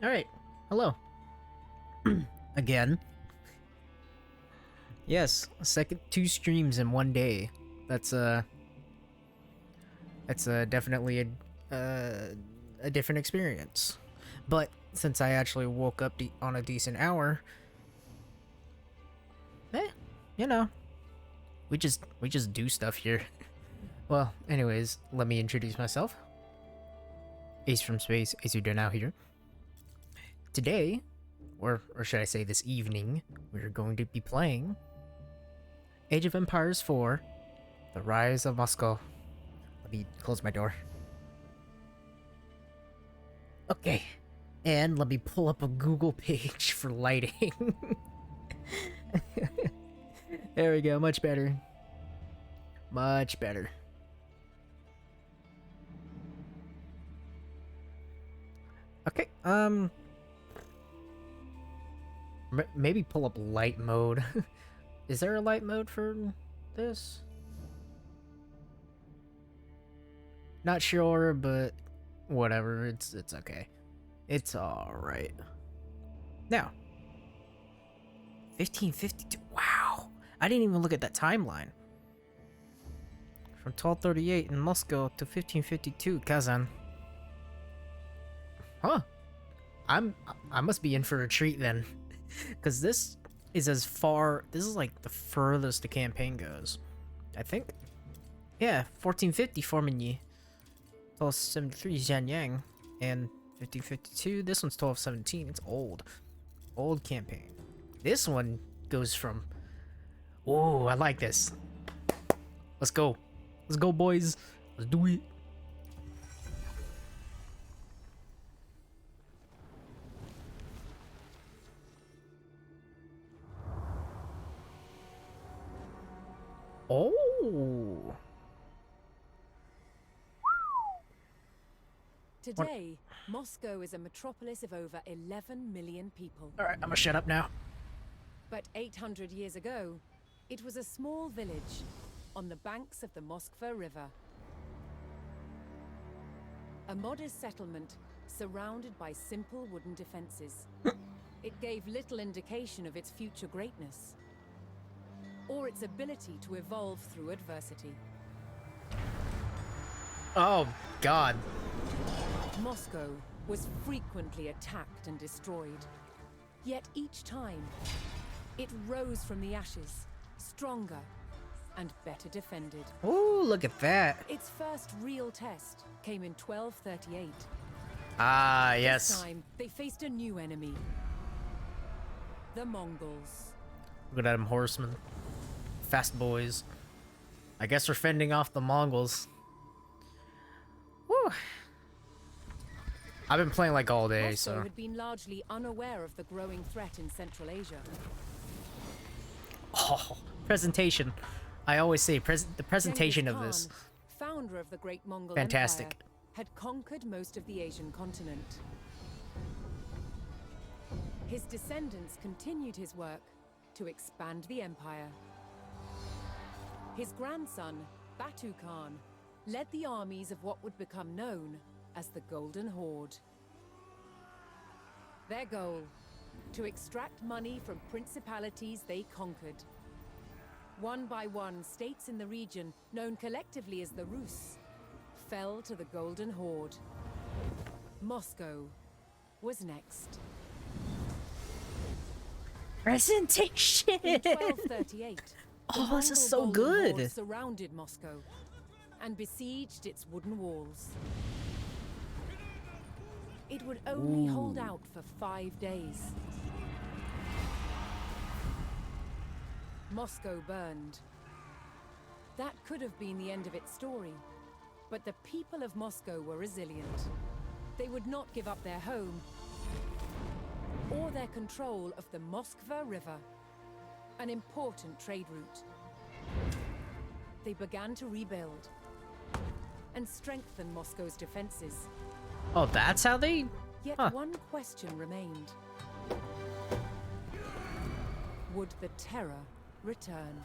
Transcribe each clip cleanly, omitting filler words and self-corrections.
Alright, hello. Again. Yes, second 2 streams in one day. That's definitely a different experience. But since I actually woke up on a decent hour, eh, you know, we just do stuff here. Well, anyways, let me introduce myself. Ace from Space, Eisu Danao here. Today, or should I say this evening, we're going to be playing Age of Empires 4, The Rise of Moscow. Let me close my door. Okay, and let me pull up a Google page for lighting. There we go, much better. Much better. Okay, maybe pull up light mode. Is there a light mode for this? Not sure, but whatever. It's okay. It's all right. Now, 1552. Wow, I didn't even look at that timeline. From 1238 in Moscow to 1552 Kazan. Huh. I must be in for a treat then, because this is as far. This is like the furthest the campaign goes, I think. Yeah, 1450 Formigny, 1273 Zhanyang, and 1552. This one's 1217. It's old campaign. This one goes from. Oh, I like this. Let's go, boys. Let's do it. Oh. Today, Moscow is a metropolis of over 11 million people. All right, I'm gonna shut up now. But 800 years ago, it was a small village on the banks of the Moskva River. A modest settlement surrounded by simple wooden defenses. It gave little indication of its future greatness or its ability to evolve through adversity. Oh, God. Moscow was frequently attacked and destroyed. Yet each time, it rose from the ashes, stronger and better defended. Ooh, look at that. Its first real test came in 1238. Ah, yes. This time, they faced a new enemy. The Mongols. Look at them horsemen. Fast boys. I guess we're fending off the Mongols. Whew. I've been playing like all day, Moscow so. had been largely unaware of the growing threat in Central Asia. Oh, presentation. I always say the presentation Genghis of this. Khan, founder of the Great Mongol Fantastic. Empire, had conquered most of the Asian continent. His descendants continued his work to expand the empire. His grandson, Batu Khan, led the armies of what would become known as the Golden Horde. Their goal, to extract money from principalities they conquered. One by one, states in the region, known collectively as the Rus, fell to the Golden Horde. Moscow was next. Presentation! In 1238, Oh, this is so Golden good. Horde surrounded Moscow and besieged its wooden walls. It would only hold out for 5 days. Moscow burned. That could have been the end of its story, but the people of Moscow were resilient. They would not give up their home or their control of the Moskva River, an important trade route. They began to rebuild and strengthen Moscow's defenses. Oh, that's how they. Yet Huh. one question remained. Would the terror return?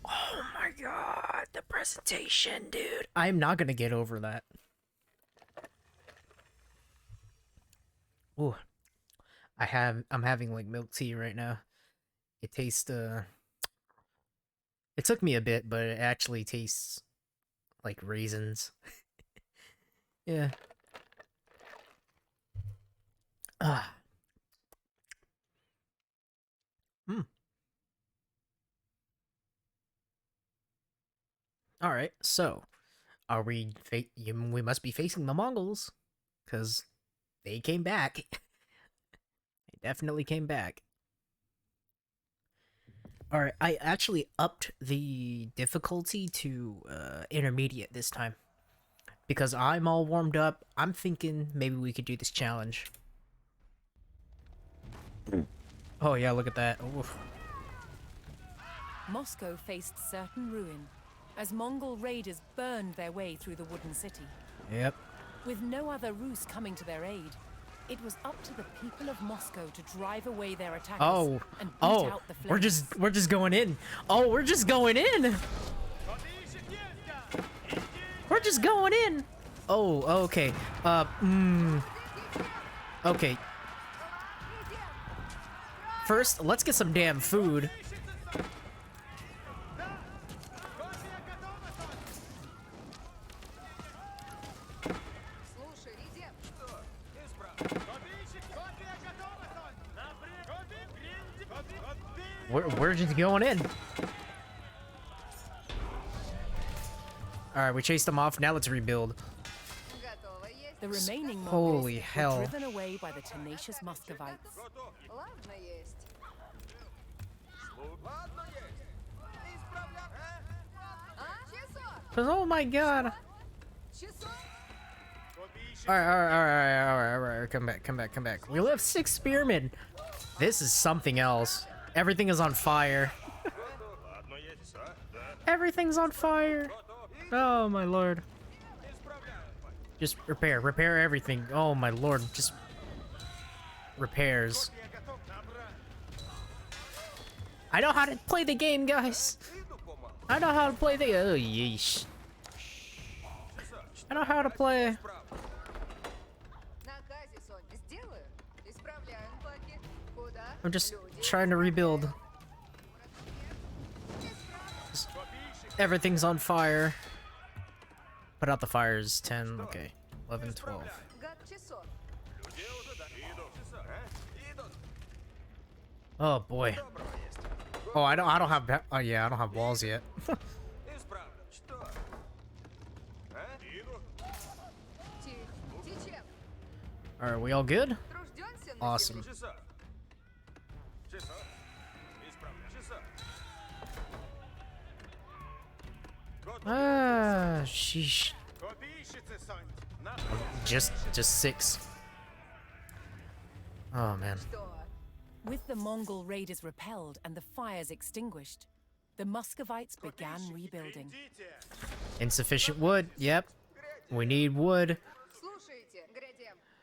Oh my God, the presentation, dude. I'm not gonna get over that. Ooh, I'm having like milk tea right now. It tastes it took me a bit, but it actually tastes like raisins. Yeah. Ah. Hmm. All right. So, are we must be facing the Mongols cuz they came back. They definitely came back. All right, I actually upped the difficulty to intermediate this time because I'm all warmed up. I'm thinking maybe we could do this challenge. Oh yeah, look at that. Oof. Moscow faced certain ruin as Mongol raiders burned their way through the wooden city. Yep. With no other Rus coming to their aid, it was up to the people of Moscow to drive away their attackers Oh. and beat Oh. out the flames. We're just going in. Oh, we're just going in. We're just going in. Oh, okay. Okay. First, let's get some damn food. We're just going in. Alright, we chased them off. Now let's rebuild. The remaining Holy Mongols hell. were driven away by the tenacious Muscovites. Cause oh my god. Alright. Come back. We left 6 spearmen. This is something else. Everything is on fire. Everything's on fire. Oh my lord. Just repair everything. Oh my lord, just repairs. I know how to play the game, guys. I know how to play the oh yeesh. I know how to play. I'm just trying to rebuild. Everything's on fire. Put out the fires. 10, okay. 11, 12. Oh boy. Oh, I don't have. Oh yeah, I don't have walls yet. All right, we all good? Awesome. Ah, sheesh. Just 6. Oh man. With the Mongol raiders repelled and the fires extinguished, the Muscovites began rebuilding. Insufficient wood. Yep. We need wood.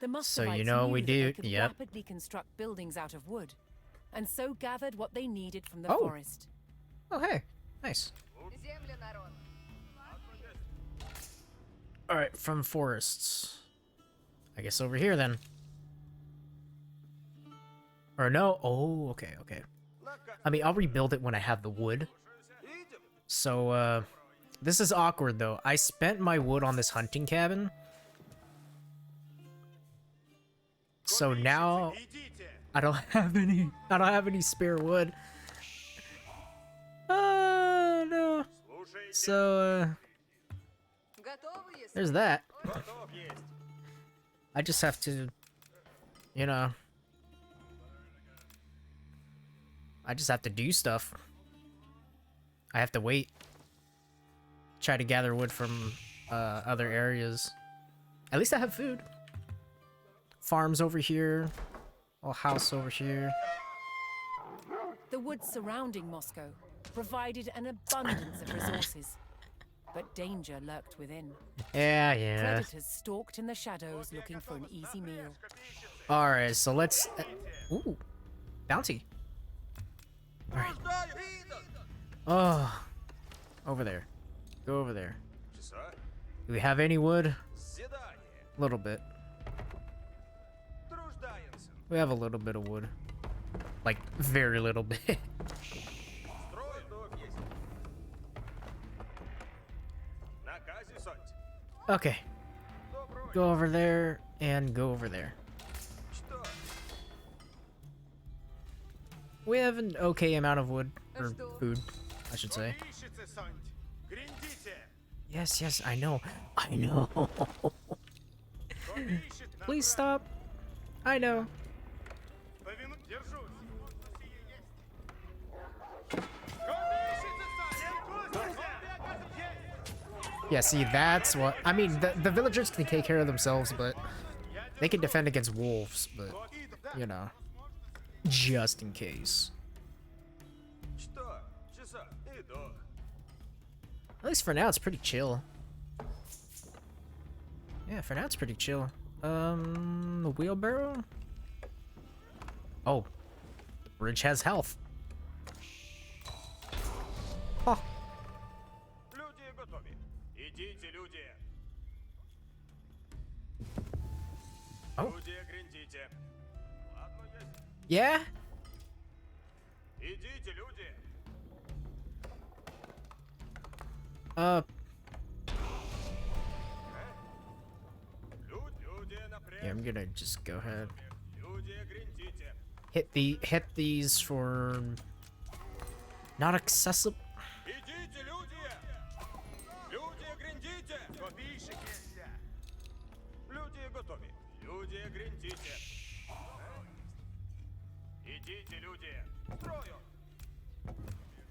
The Muscovites So you know knew we that do. they could Yep. rapidly construct buildings out of wood, and so gathered what they needed from the Oh. forest. Oh hey, nice. All right, from forests. I guess over here then. Or no? Oh, okay. I mean, I'll rebuild it when I have the wood. So, this is awkward though. I spent my wood on this hunting cabin. So now I don't have any spare wood. No. So, there's that. I just have to, you know, I just have to do stuff. I have to wait. Try to gather wood from other areas. At least I have food. Farms over here. A house over here. The woods surrounding Moscow provided an abundance of resources, but danger lurked within. Yeah. Predators stalked in the shadows looking for an easy meal. Alright, so let's... ooh. Bounty. Alright. Oh. Over there. Go over there. Do we have any wood? A little bit. We have a little bit of wood. Like, very little bit. Okay. Go over there and go over there. We have an okay amount of wood, or food, I should say. Yes, yes, I know. I know. Please stop. I know. Yeah, see, that's what... I mean, the villagers can take care of themselves, but... They can defend against wolves, but... You know. Just in case. At least for now, it's pretty chill. Yeah, for now, it's pretty chill. The wheelbarrow? Oh. The bridge has health. Huh. Oh. Yeah? Yeah, I'm gonna just go ahead. Hit these for not accessible.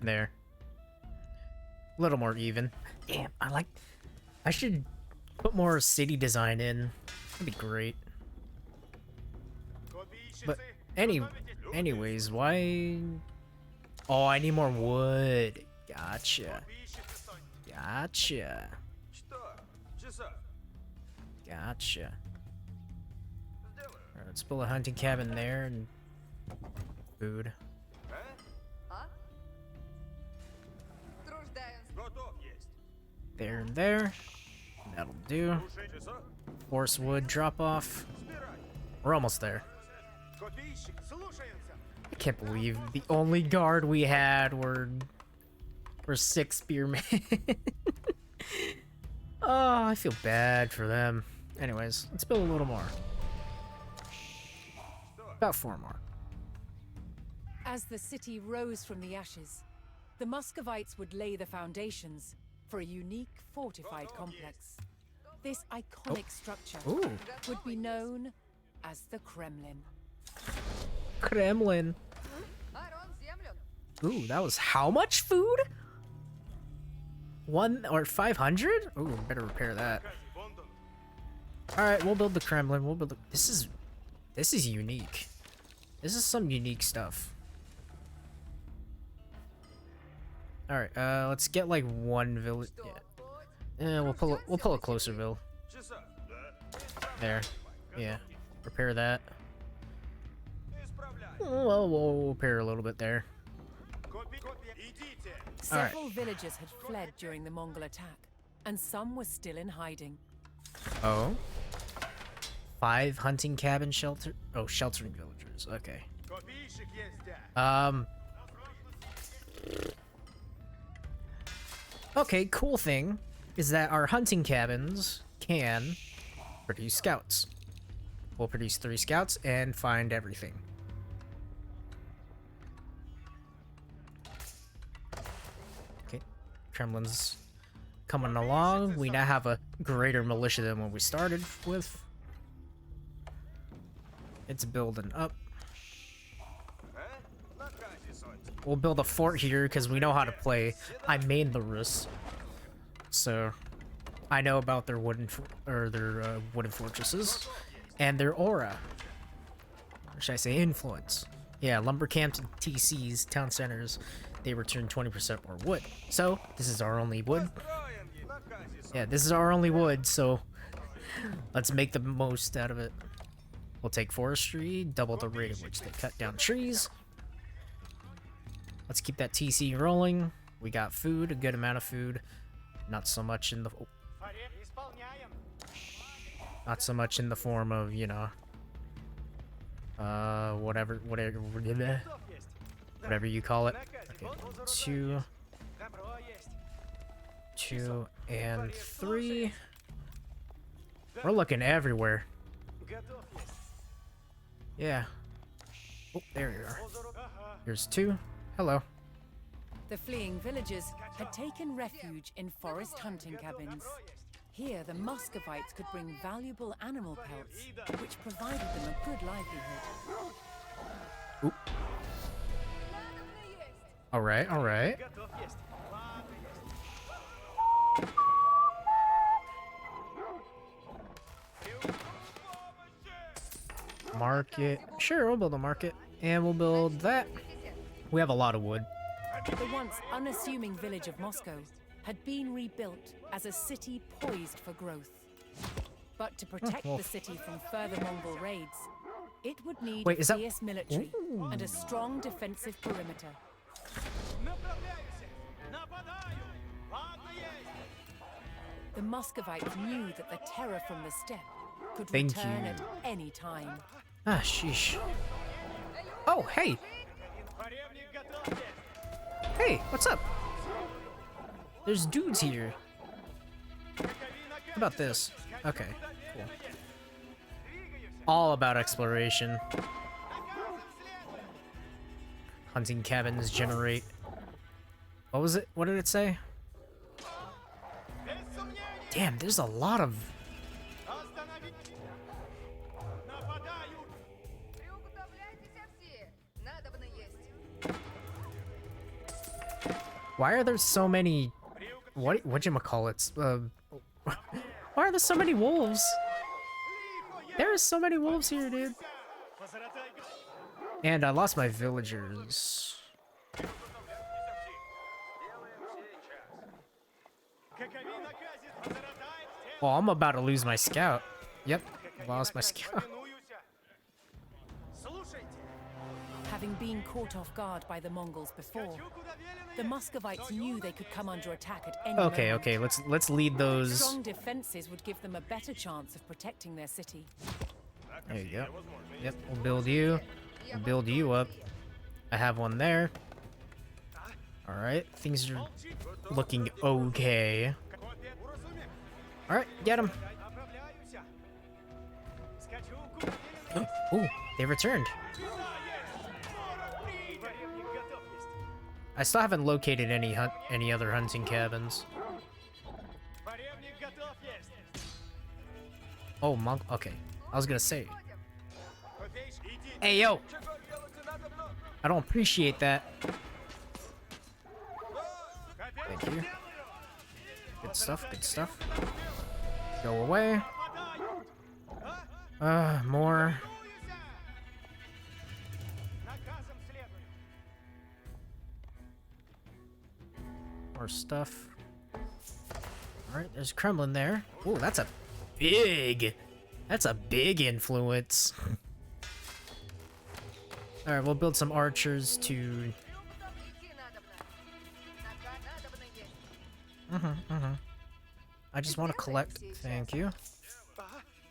There. A little more even. Damn, I should put more city design in. That'd be great. But anyways, why? Oh, I need more wood. Gotcha. Gotcha. Gotcha. Alright, let's build a hunting cabin there and food. There and there. That'll do. Force wood drop off. We're almost there. I can't believe the only guard we had were 6 spearmen. Oh, I feel bad for them. Anyways, let's build a little more. About 4 more. As the city rose from the ashes, the Muscovites would lay the foundations for a unique fortified complex. This iconic structure would be known as the Kremlin. Kremlin. Ooh, that was how much food? 1 or 500? Ooh, better repair that. Alright, we'll build the Kremlin. We'll build the... This is unique. This is some unique stuff. Alright, let's get like 1 village. Yeah, we'll pull a closer ville. There. Yeah. Repair that. Well, we'll repair a little bit there. Several villages had fled during the Mongol attack, and some were still in hiding. Oh. 5 hunting cabin shelter. Oh, sheltering villagers. Okay. Okay, cool thing is that our hunting cabins can produce scouts. We'll produce 3 scouts and find everything. Okay, Kremlin's coming along. We now have a greater militia than what we started with. It's building up. We'll build a fort here because we know how to play. I made the Rus, so I know about their wooden fortresses and their aura. Or should I say influence? Yeah, lumber camps and TCs, town centers, they return 20% more wood. So this is our only wood. Yeah, this is our only wood. So let's make the most out of it. We'll take forestry, double the rate at which they cut down trees. Let's keep that TC rolling. We got food, a good amount of food. Not so much in the... Oh. Not so much in the form of, you know... whatever you call it. Okay, 2, 2, and 3. We're looking everywhere. Yeah. Oh, there you are. Here's 2. Hello. The fleeing villagers had taken refuge in forest hunting cabins. Here, the Muscovites could bring valuable animal pelts, which provided them a good livelihood. Oop. Alright, alright. Market. Sure, we'll build a market. And we'll build that. We have a lot of wood. The once unassuming village of Moscow had been rebuilt as a city poised for growth. But to protect the city from further Mongol raids, it would need Wait, is that... fierce military and a strong defensive perimeter. The Muscovites knew that the terror from the steppe could return at any time. Ah, sheesh. Oh, hey! Hey, what's up? There's dudes here. How about this? Okay, cool. All about exploration. Hunting cabins generate... What was it? What did it say? Damn, there's a lot of... Why are there so many... Whatchamacallits? Why are there so many wolves? There are so many wolves here, dude. And I lost my villagers. Well, I'm about to lose my scout. Yep, lost my scout. Having been caught off guard by the Mongols before, the Muscovites knew they could come under attack at any moment. Okay, let's lead those. Strong defenses would give them a better chance of protecting their city. There you go. Yep, we'll build you. We'll build you up. I have one there. Alright, things are looking okay. Alright, get him. Oh, they returned. I still haven't located any other hunting cabins. Oh, monk. Okay, I was gonna say. Hey, yo! I don't appreciate that. Thank you. Good stuff, good stuff. Go away. More. More stuff. Alright, there's Kremlin there. Oh, that's a big influence. Alright, we'll build some archers to... I just want to collect. Thank you.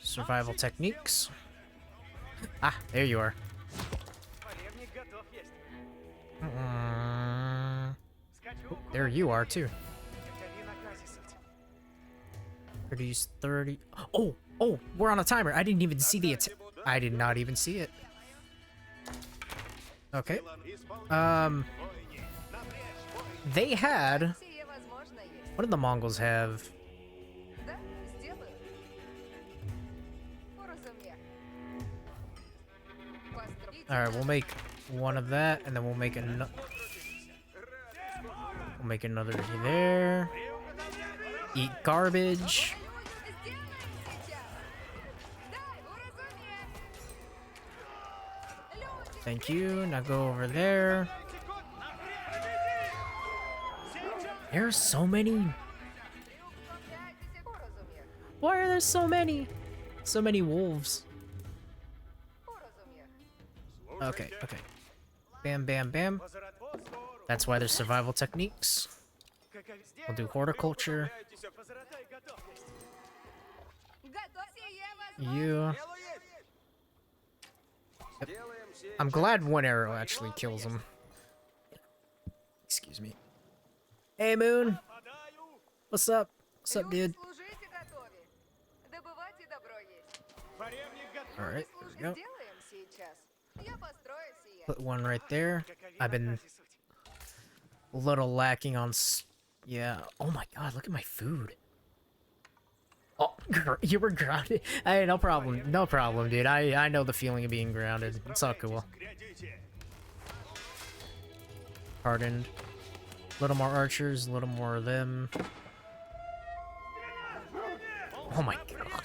Survival techniques. Ah, there you are. Oh, there you are too. Produce 30. Oh, we're on a timer. I didn't even see the I did not even see it. Okay. They had... What did the Mongols have? Alright, we'll make one of that, and then we'll make another. We'll make another there. Eat garbage. Thank you. Now go over there. There's so many. Why are there so many? So many wolves. Okay. Bam, bam, bam. That's why there's survival techniques. We'll do horticulture. You. I'm glad one arrow actually kills him. Excuse me. Hey, Moon. What's up? What's up, dude? Alright, there we go. Put one right there. I've been a little lacking on yeah. Oh my god, look at my food. Oh, you were grounded? Hey, no problem. No problem, dude. I know the feeling of being grounded. It's all cool. Hardened. A little more archers, a little more of them. Oh my god.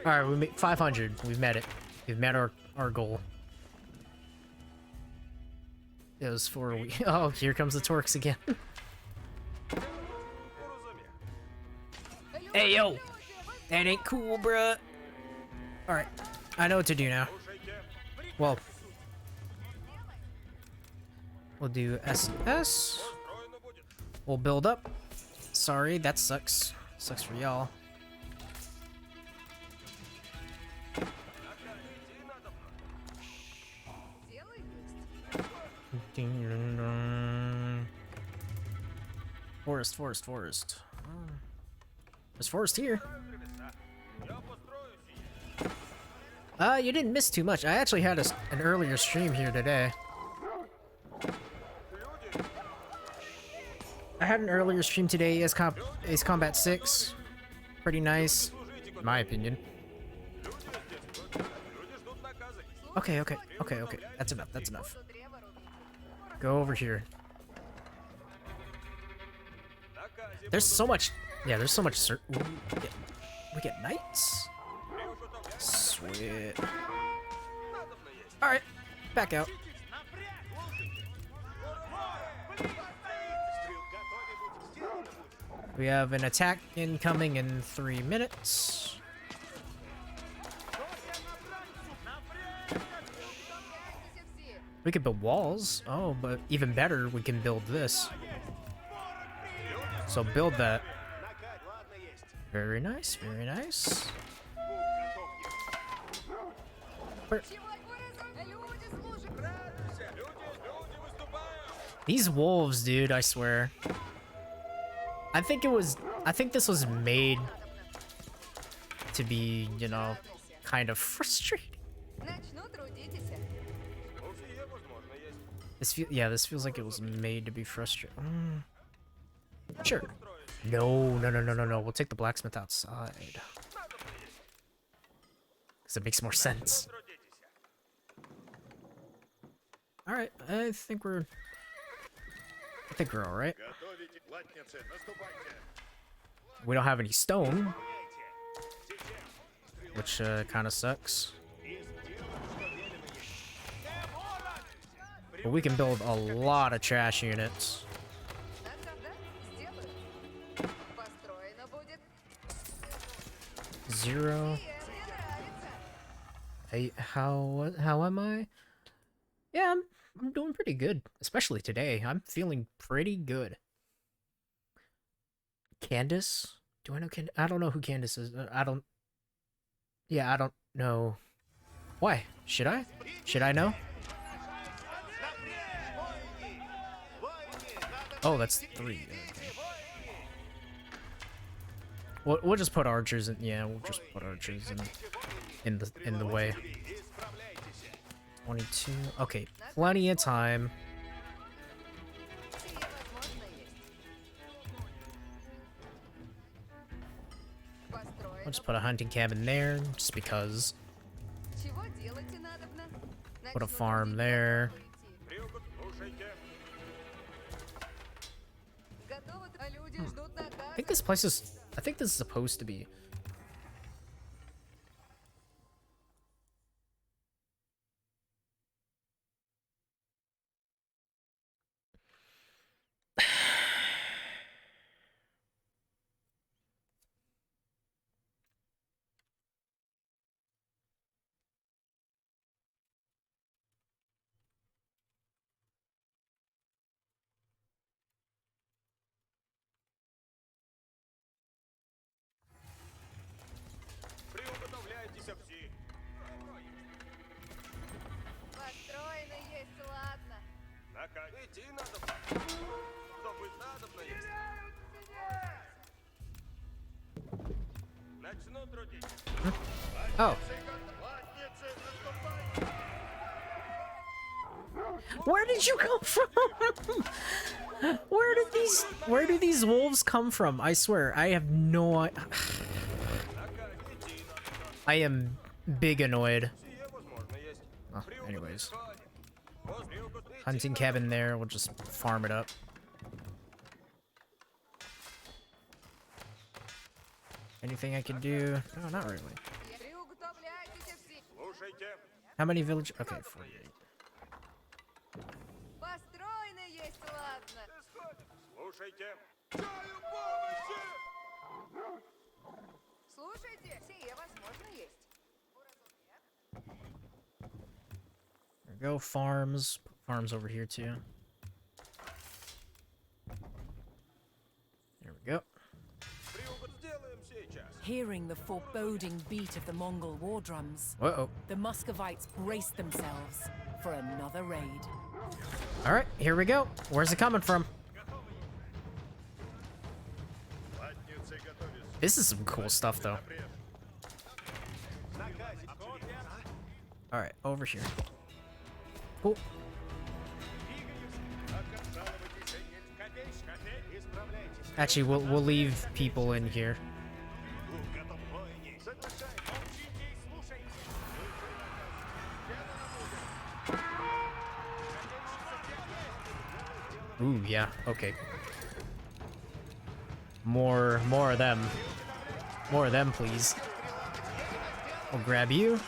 Alright, we made 500. We've met it. We've met our goal. It was 4 weeks. Oh, here comes the Torques again. Hey, yo! That ain't cool, bruh. Alright, I know what to do now. Well, we'll do SS. We'll build up. Sorry, that sucks. Sucks for y'all. Forest, forest, forest. There's forest here. You didn't miss too much. I actually had an earlier stream here today. I had an earlier stream today, Ace Combat 6. Pretty nice, in my opinion. Okay. That's enough, that's enough. Go over here. There's so much... Yeah, there's so much... Ooh, we get knights? Sweet. Alright, back out. We have an attack incoming in 3 minutes. We could build walls. Oh, but even better, we can build this. So build that. Very nice, very nice. These wolves, dude, I swear. I think this was made to be, you know, kind of frustrating. This feels like it was made to be frustrating. Sure. No. We'll take the blacksmith outside. Because it makes more sense. Alright, I think we're alright. We don't have any stone. Which kind of sucks. But we can build a lot of trash units. Zero. Hey, how am I? Yeah, I'm doing pretty good, especially today. I'm feeling pretty good. Candace? Do I know Candace? I don't know who Candace is. I don't know. Why? Should I? Should I know? Oh, that's 3. Okay. We'll just put archers in. Yeah, we'll just put archers in the way. 22. Okay, plenty of time. I'll just put a hunting cabin there, just because. Put a farm there. I think this place is... I think this is supposed to be... Oh. Where did you come from? Where did these wolves come from? I swear, I have no I am big annoyed. Oh, anyways. Hunting cabin there, we'll just farm it up. Anything I can do? No, not really. How many village? Okay, 48. There we go, farms. Farms over here too. There we go. Hearing the foreboding beat of the Mongol war drums, Uh-oh. the Muscovites braced themselves for another raid. Alright, here we go. Where's it coming from? This is some cool stuff, though. Alright, over here. Cool. Actually, we'll leave people in here. Ooh, yeah, okay. More of them. More of them, please. I'll grab you.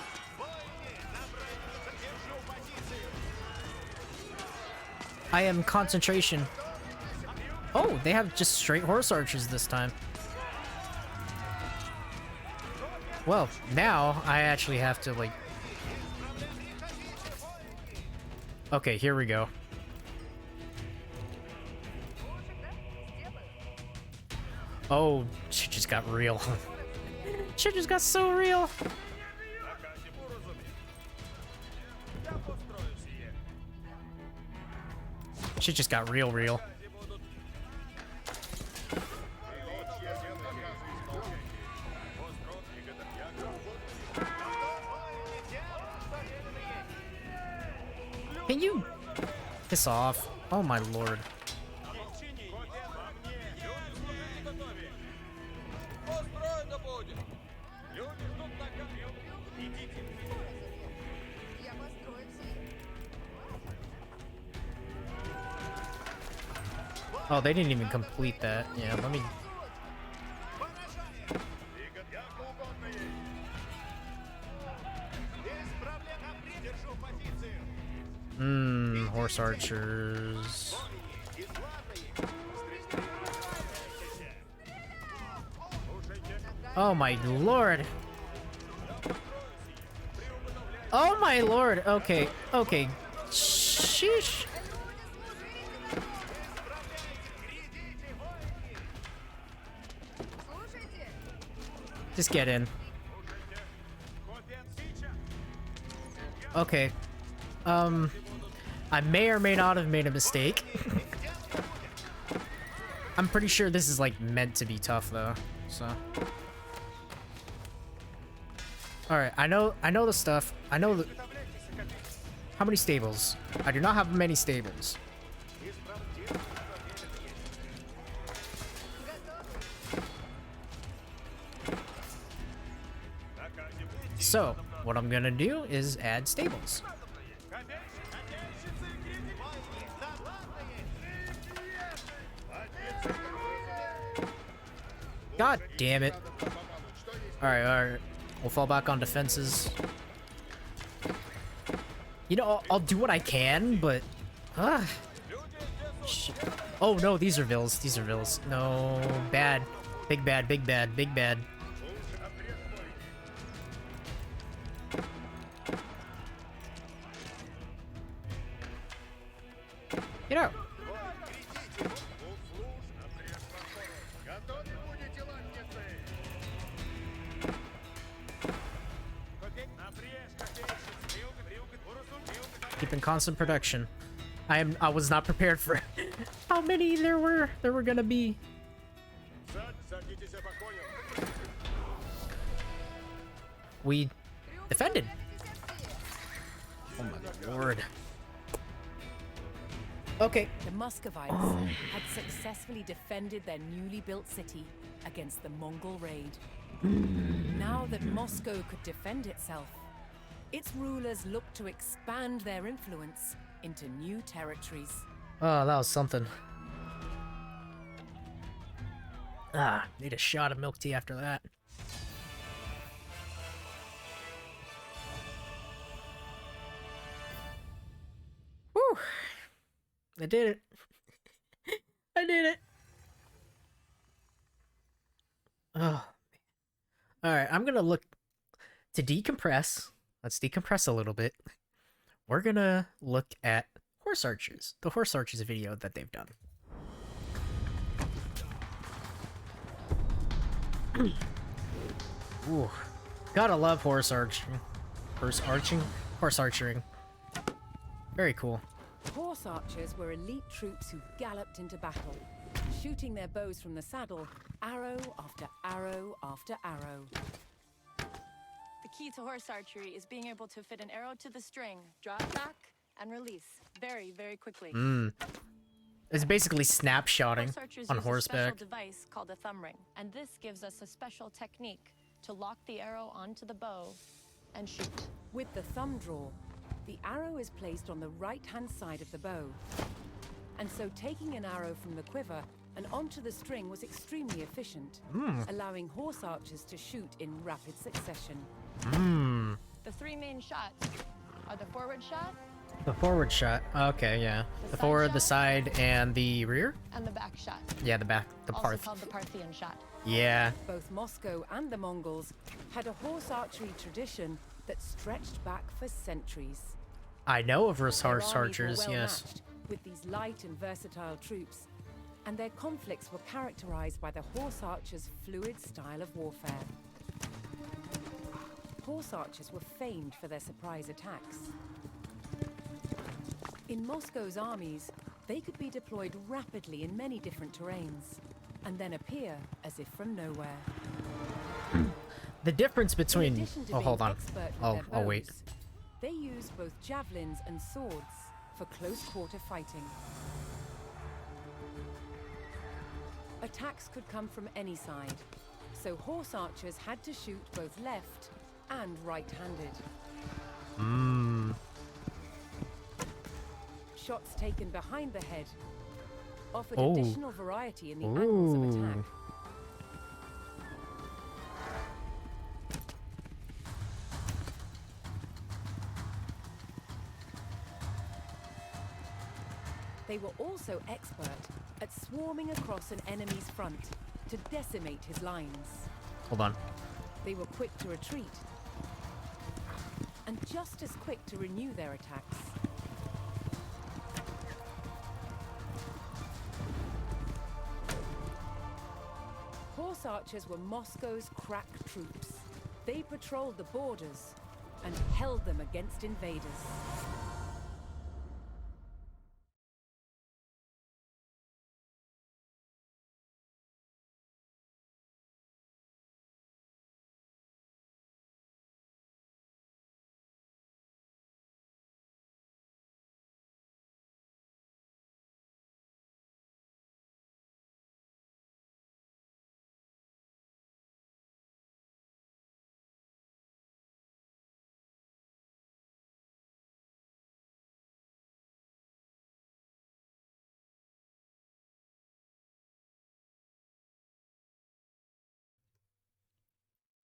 I am concentration. Oh, they have just straight horse archers this time. Well, now I actually have to, like... Okay, here we go. Oh, shit just got real. Shit just got so real. Shit just got real. Can you piss off? Oh my lord. Oh, they didn't even complete that. Yeah, let me... horse archers. Oh my lord. Oh my lord. Okay, okay. Sheesh. Just get in. Okay. I may or may not have made a mistake. I'm pretty sure this is like meant to be tough though, so. Alright, I know the stuff. I know the... How many stables? I do not have many stables. So, what I'm gonna do is add stables. God damn it. Alright. We'll fall back on defenses. You know, I'll do what I can, but... Shit. Oh no, these are vills. These are vills. No, bad. Big bad, big bad, big bad. Get out. Keep in constant production. I was not prepared for how many there were gonna be. We defended. Oh my lord. Okay. The Muscovites had successfully defended their newly built city against the Mongol raid. Now that Moscow could defend itself, its rulers looked to expand their influence into new territories. Oh, that was something. Ah, need a shot of milk tea after that. Whew. I did it. I did it. Oh. Alright, I'm gonna look to decompress. Let's decompress a little bit. We're gonna look at horse archers. The horse archers video that they've done. Ooh. Gotta love horse arching. Horse arching? Horse archering. Very cool. Horse archers were elite troops who galloped into battle, shooting their bows from the saddle, arrow after arrow after arrow. The key to horse archery is being able to fit an arrow to the string, draw it back, and release very, very quickly. It's basically snapshotting Horse archers on use horseback. a special device called a thumb ring, and this gives us a special technique to lock the arrow onto the bow and shoot. With the thumb draw, the arrow is placed on the right-hand side of the bow. And so taking an arrow from the quiver and onto the string was extremely efficient, allowing horse archers to shoot in rapid succession. The three main shots are the forward shot The forward shot. Okay, yeah. The side forward, the shot? side, and the rear? and the back shot, Yeah, the back. The also Parth. called the Parthian shot. Yeah. Both Moscow and the Mongols had a horse archery tradition that stretched back for centuries. I know of horse Their armies were archers, well yes. matched with these light and versatile troops, and their conflicts were characterized by the horse archers' fluid style of warfare. Horse archers were famed for their surprise attacks. In Moscow's armies, they could be deployed rapidly in many different terrains, and then appear as if from nowhere. The difference In between... addition to Oh, being hold on. expert with Oh, their oh, wait. bows, they used both javelins and swords for close quarter fighting. Attacks could come from any side, so horse archers had to shoot both left and right-handed. Shots taken behind the head offered Oh. additional variety in the angles of Ooh. attack. They were also expert at swarming across an enemy's front to decimate his lines. Hold on. They were quick to retreat and just as quick to renew their attacks. Horse archers were Moscow's crack troops. They patrolled the borders and held them against invaders.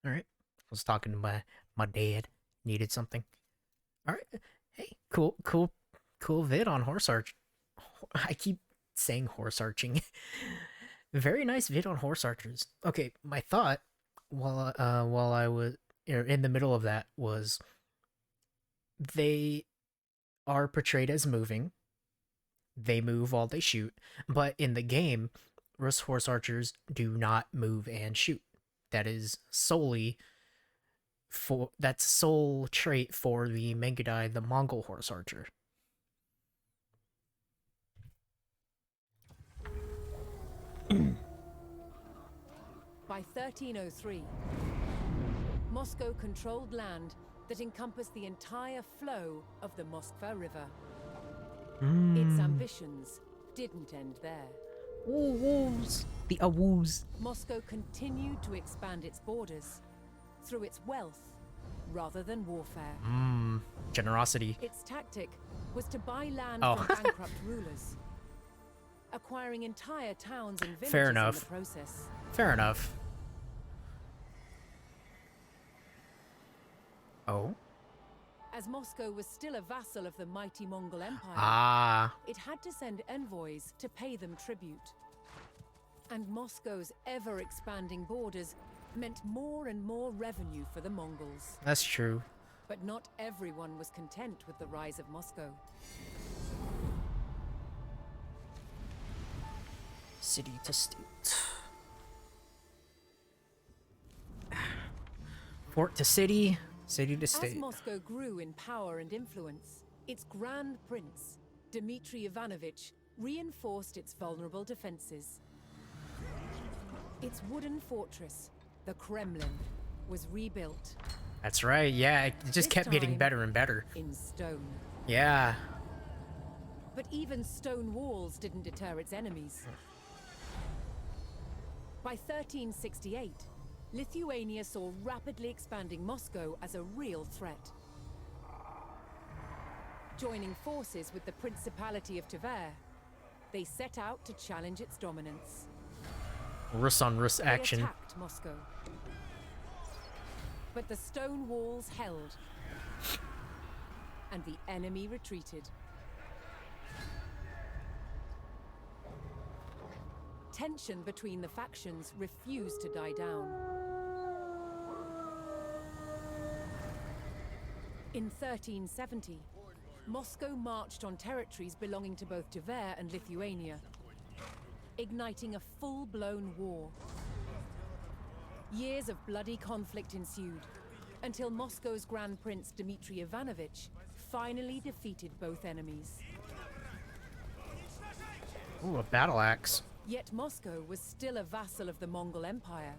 Alright. I was talking to my dad. Needed something. Alright. Hey, cool vid on horse arch. I keep saying horse arching. Very nice vid on horse archers. Okay, my thought while I was in the middle of that was they are portrayed as moving. They move while they shoot, but in the game, Rus horse archers do not move and shoot. That is solely that's sole trait for the Mangudai, the Mongol horse archer. By 1303, Moscow controlled land that encompassed the entire flow of the Moskva River. Its ambitions didn't end there. Ooh, wolves. The wolves. Moscow continued to expand its borders through its wealth rather than warfare. Generosity. Its tactic was to buy land Oh. from bankrupt rulers, acquiring entire towns and villages Fair in the enough. process. Fair enough. Oh? As Moscow was still a vassal of the mighty Mongol Empire, Ah. it had to send envoys to pay them tribute. And Moscow's ever-expanding borders meant more and more revenue for the Mongols. That's true. But not everyone was content with the rise of Moscow. City to state. Fort to city. City to As state. Moscow grew in power and influence, its Grand Prince, Dmitry Ivanovich, reinforced its vulnerable defenses. Its wooden fortress, the Kremlin, was rebuilt That's right. Yeah, it just This kept getting time- better and better. in stone. Yeah. But even stone walls didn't deter its enemies. By 1368, Lithuania saw rapidly expanding Moscow as a real threat. Joining forces with the Principality of Tver, they set out to challenge its dominance. Rus on Rus They action. attacked Moscow. But the stone walls held, and the enemy retreated. Tension between the factions refused to die down. In 1370, Moscow marched on territories belonging to both Tver and Lithuania, igniting a full-blown war. Years of bloody conflict ensued, until Moscow's Grand Prince Dmitry Ivanovich finally defeated both enemies. Ooh, a battle axe. Yet Moscow was still a vassal of the Mongol Empire,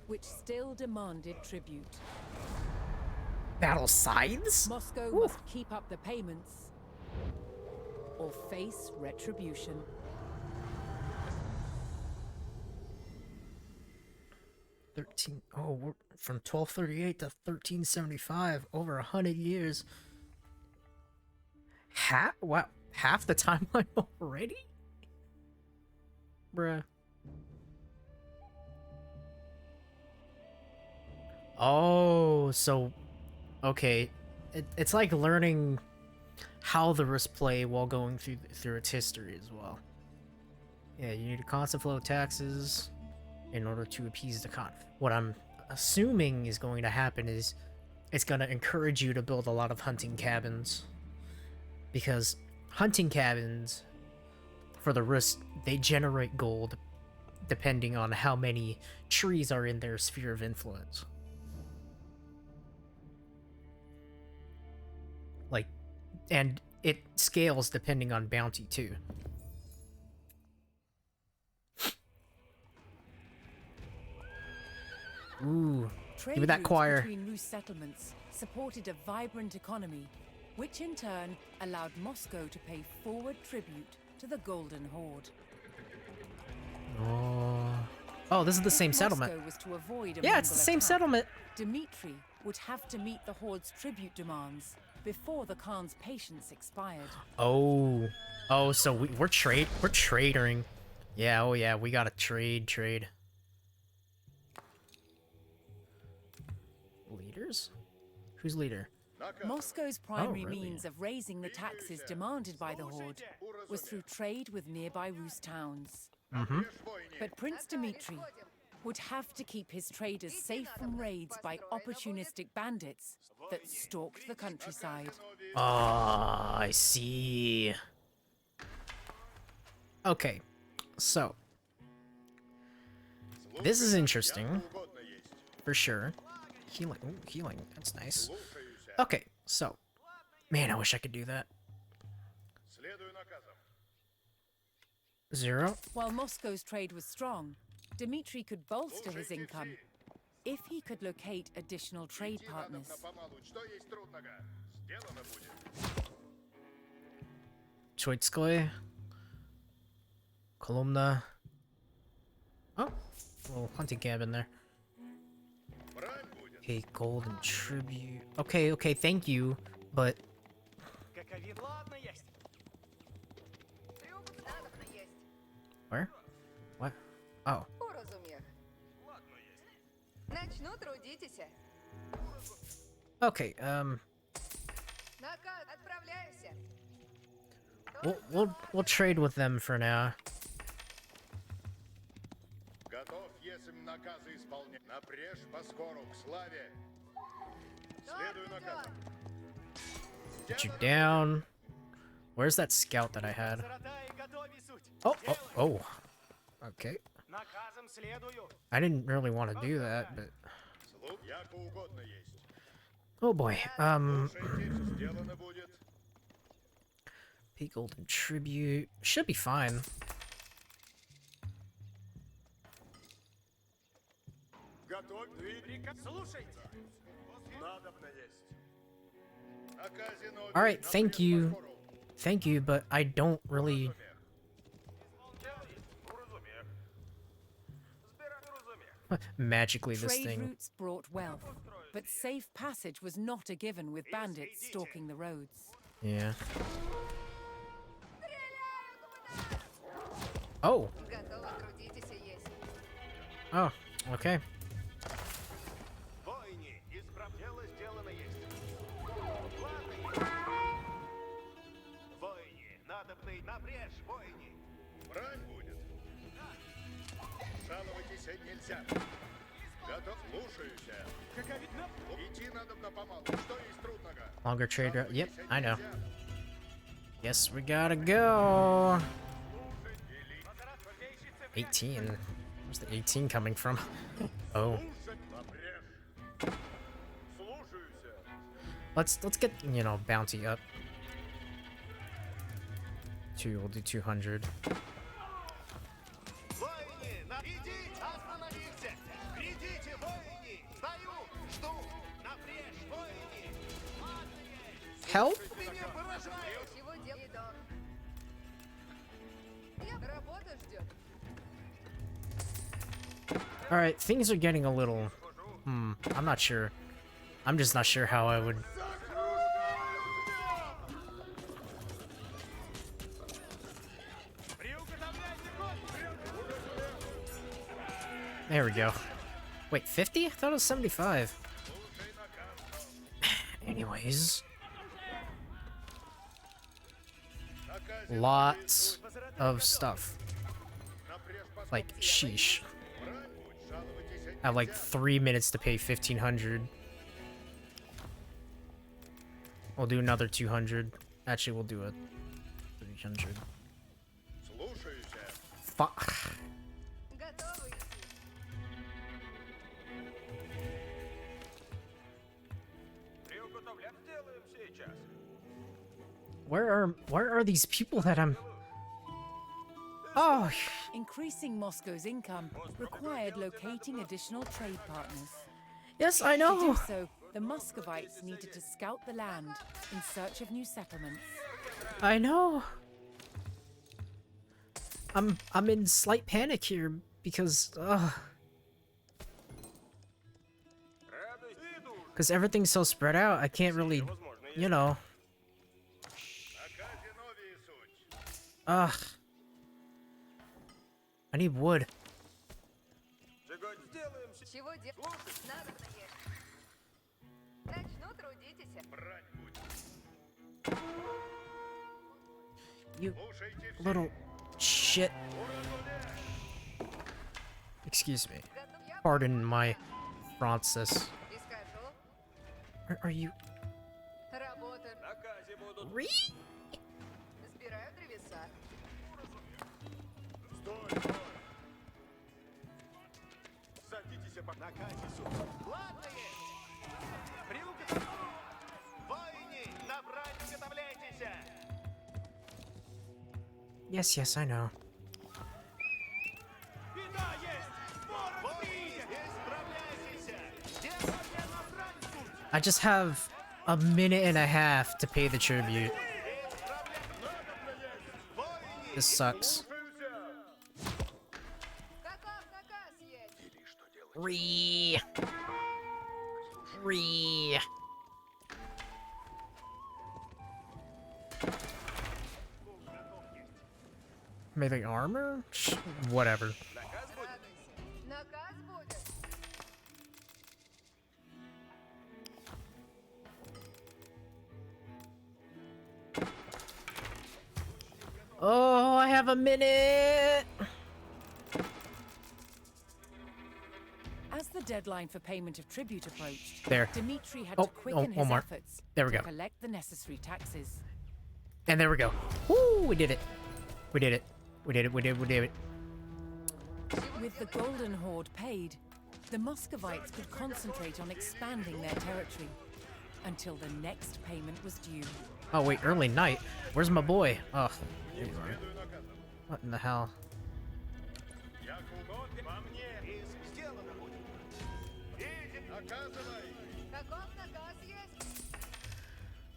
which still demanded tribute. Battle scythes? Moscow Ooh. must keep up the payments or face retribution. We're from 1238 to 1375, over 100 years. Half the timeline already? Bruh. Oh, so okay. It's like learning how the Rus play while going through its history as well. Yeah, you need a constant flow of taxes in order to appease the conflict. What I'm assuming is going to happen is it's going to encourage you to build a lot of hunting cabins. Because hunting cabins, for the Rus, they generate gold depending on how many trees are in their sphere of influence. Like, and it scales depending on bounty too. Ooh, Trade give me that routes choir. between Rus settlements supported a vibrant economy, which in turn allowed Moscow to pay forward tribute to the Golden Horde. Oh, this is the If same settlement. Moscow was to avoid a Yeah, it's the Mongol same attack, settlement. Dmitry would have to meet the Horde's tribute demands before the Khan's patience expired. Oh, so we're trading. Yeah, oh yeah, we gotta trade. Leaders? Who's leader? Moscow's primary really? means of raising the taxes demanded by the Horde was through trade with nearby Rus towns. But Prince Dmitry would have to keep his traders safe from raids by opportunistic bandits that stalked the countryside. Ah, I see. Okay, so this is interesting for sure. Healing, ooh, healing, that's nice. Okay, so man, I wish I could do that. 0. While Moscow's trade was strong, Dmitry could bolster his income if he could locate additional trade partners. Troitskoye. Kolomna. Oh, little hunting cabin there. Pay gold and tribute. Okay, okay, thank you, but where? What? Oh. Okay, we'll trade with them for now. Get you down. Where's that scout that I had? Oh, oh, oh. Okay. I didn't really want to do that, but... Oh boy, pay golden tribute. Should be fine. Alright, thank you. Thank you, but I don't really... Magically, this Trade thing... routes brought wealth, but safe passage was not a given with bandits stalking the roads. Yeah. Oh. Oh, okay. Longer trade route. Yep, I know. Yes, we gotta go. 18. Where's the 18 coming from? Oh. Let's get, you know, bounty up. We'll do 200. Help? Alright, things are getting a little... I'm not sure. I'm just not sure how I would... There we go. Wait, 50? I thought it was 75. Anyways. Lots of stuff. Like, sheesh. I have like 3 minutes to pay 1,500. We'll do another 200. Actually, we'll do a 300. Fuck. Where are these people that I'm... Oh. Increasing Moscow's income required locating additional trade partners. Yes, I know. To do so, the Muscovites needed to scout the land in search of new settlements. I know. I'm in slight panic here because because everything's so spread out. I can't really, you know. Ugh. I need wood. You little shit. Excuse me. Pardon my Francis. Are you... Re? Yes, yes, I know. I just have a minute and a half to pay the tribute. This sucks. Re. Maybe armor? Whatever. Oh, I have a minute. As the deadline for payment of tribute approached, There. Dmitri had Oh, to quicken his more. efforts There we to go. collect the necessary taxes. And there we go. Woo, we did it. We did it. We did it. We did it. With the Golden Horde paid, the Muscovites could concentrate on expanding their territory until the next payment was due. Oh, wait, early night? Where's my boy? Oh, there you are. What in the hell?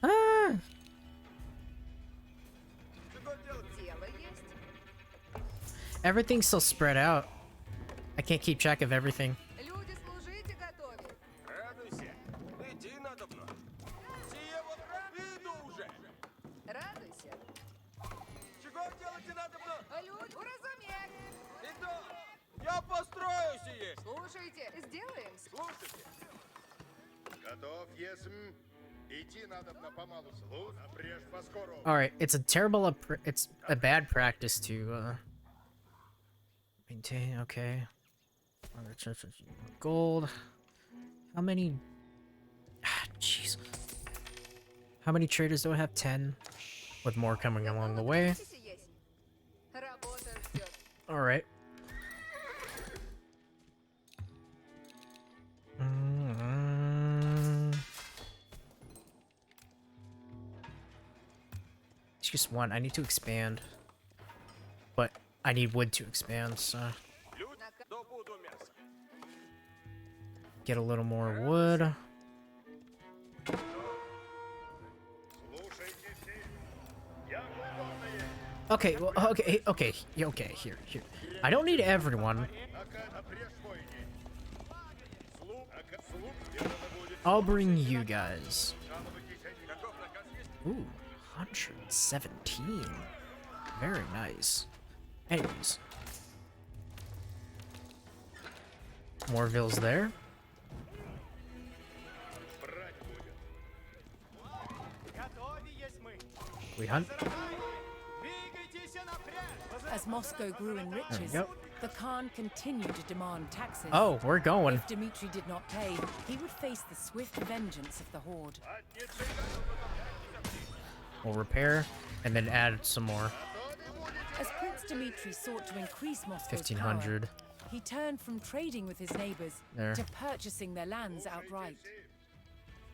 Ah! Everything's so spread out. I can't keep track of everything. All right, it's a bad practice to maintain. Okay, gold. How many? Jeez. How many traders do I have? 10, with more coming along the way. All right. It's just one. I need to expand, but I need wood to expand, so get a little more wood. Okay, well, okay, here. I don't need everyone. I'll bring you guys. Ooh, 117. Very nice. Anyways. More vills there. We hunt. As Moscow grew in riches, the Khan continued to demand taxes. Oh, we're going. If Dmitri did not pay, he would face the swift vengeance of the Horde. We'll repair and then add some more. As Prince Dmitri sought to increase Moscow's 1500. power, he turned from trading with his neighbors to purchasing their lands outright.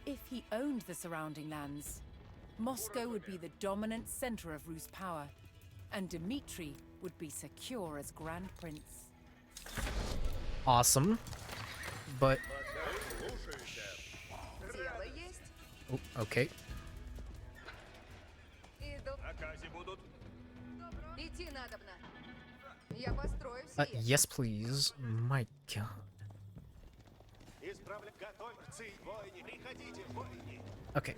If he owned the surrounding lands, Moscow would be the dominant center of Rus' power, and Dmitri would be secure as Grand Prince. Awesome. But... oh, okay. Yes, please. My God. Okay.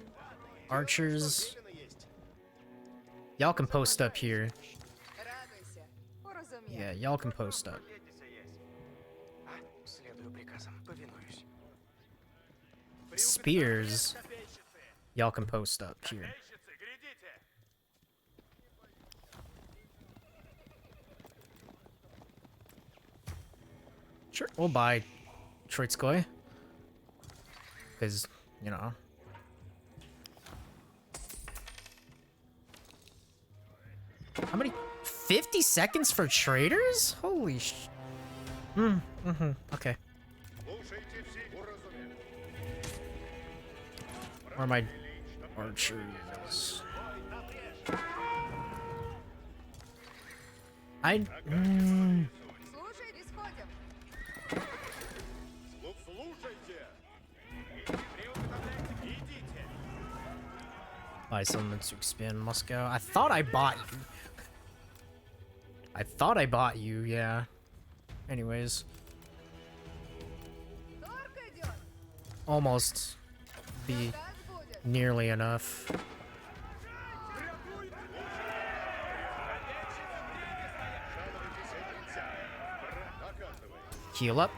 Archers. Y'all can post up here. Yeah, y'all can post up. Spears. Y'all can post up here. Sure, we'll buy Troitskoy. Because, you know. How many? 50 seconds for traders? Holy sh... okay. Where are my archers? Buy something to expand Moscow. I thought I bought you. I thought I bought you, yeah. Anyways. Almost be nearly enough. Heal up.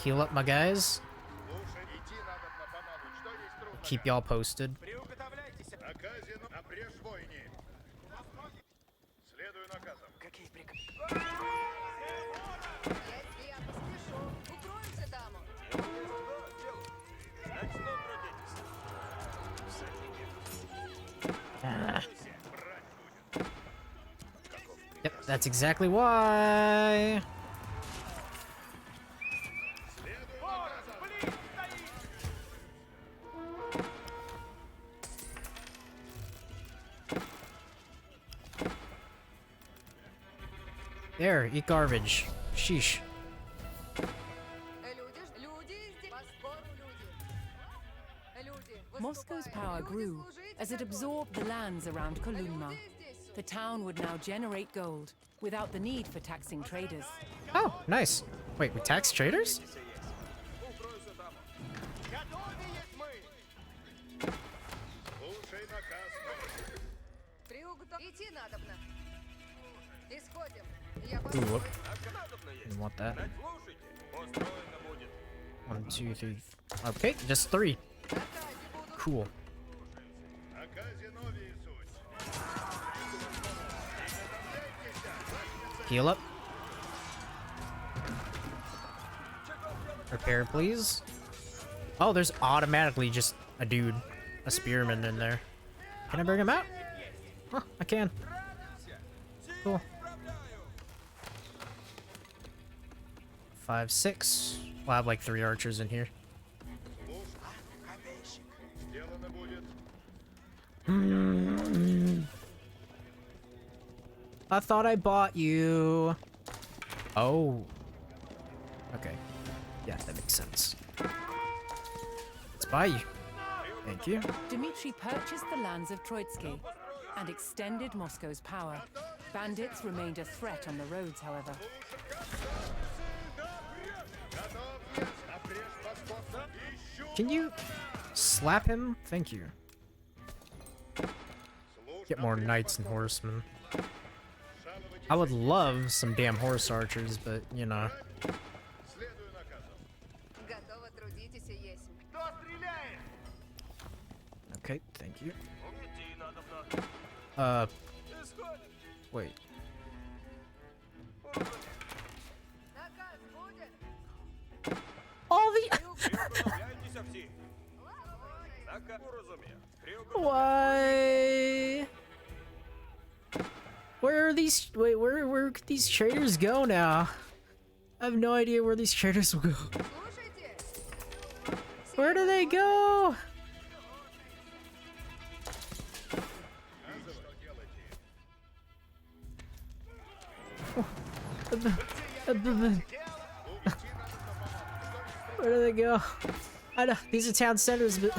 Heal up, my guys. Keep y'all posted. Yep, that's exactly why. There, eat garbage. Sheesh. Moscow's power grew as it absorbed the lands around Kolumna. The town would now generate gold without the need for taxing traders. Oh, nice. Wait, we tax traders? Ooh, whoop. Didn't want that. 1, 2, 3. Okay, just 3. Cool. Heal up. Repair, please. Oh, there's automatically just a dude, a spearman in there. Can I bring him out? Huh, I can. Cool. 5, 6. We'll have like 3 archers in here. I thought I bought you. Oh. Okay. Yeah, that makes sense. Let's buy you. Thank you. Dmitry purchased the lands of Troitsky and extended Moscow's power. Bandits remained a threat on the roads, however. Can you slap him? Thank you. Get more knights and horsemen. I would love some damn horse archers, but you know. Okay, thank you. Wait. All the Why? Where are these? Wait, where could these traders go now? I have no idea where these traders will go. Where do they go? Where do they go? I know these are town centers, but.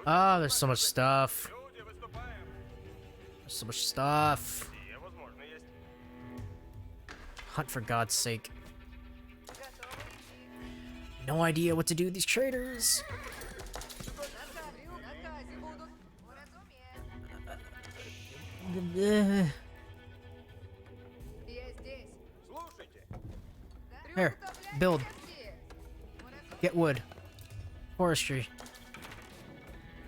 Ah, there's so much stuff. There's so much stuff. Hunt for God's sake. No idea what to do with these traders. Here, build. Get wood. Forestry.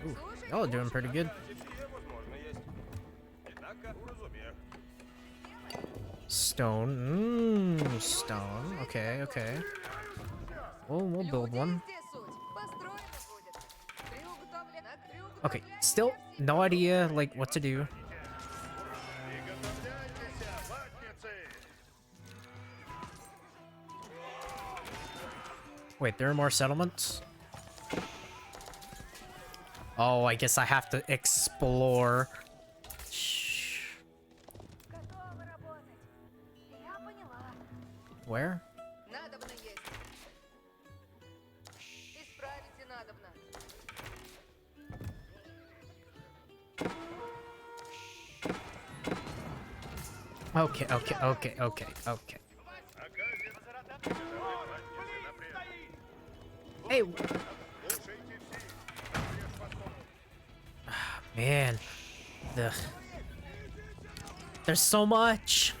Ooh, y'all are doing pretty good. Stone. Stone. Okay, okay. We'll build one. Okay, still no idea, like, what to do. Wait, there are more settlements? Oh, I guess I have to explore. Shh. Готово работать. Я поняла. Where? Надобно есть. Исправить и надобно. Okay, okay, okay, okay, okay. Hey. Man, there's so much.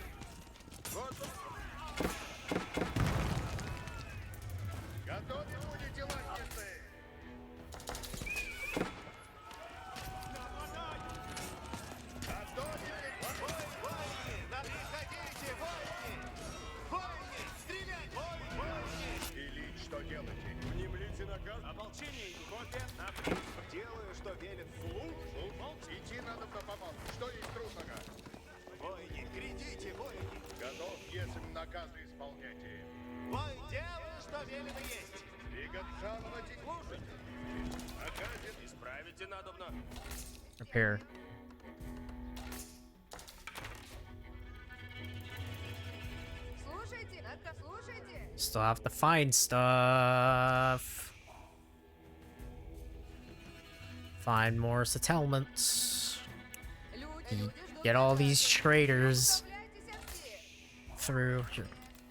Ополчение, копия, напрямик. Делаю, что велит слух. Идти надо на помог. Что есть трудного? Воини, грядите, воини. Готов, если наказы исполняйте. Вой, делаю, что велено есть. Двигаться жаловать и слушайте. Наказе исправите надобно. Repair. Слушайте, слушайте. Still have to find stuff. Find more settlements. Get all these traders through. Here,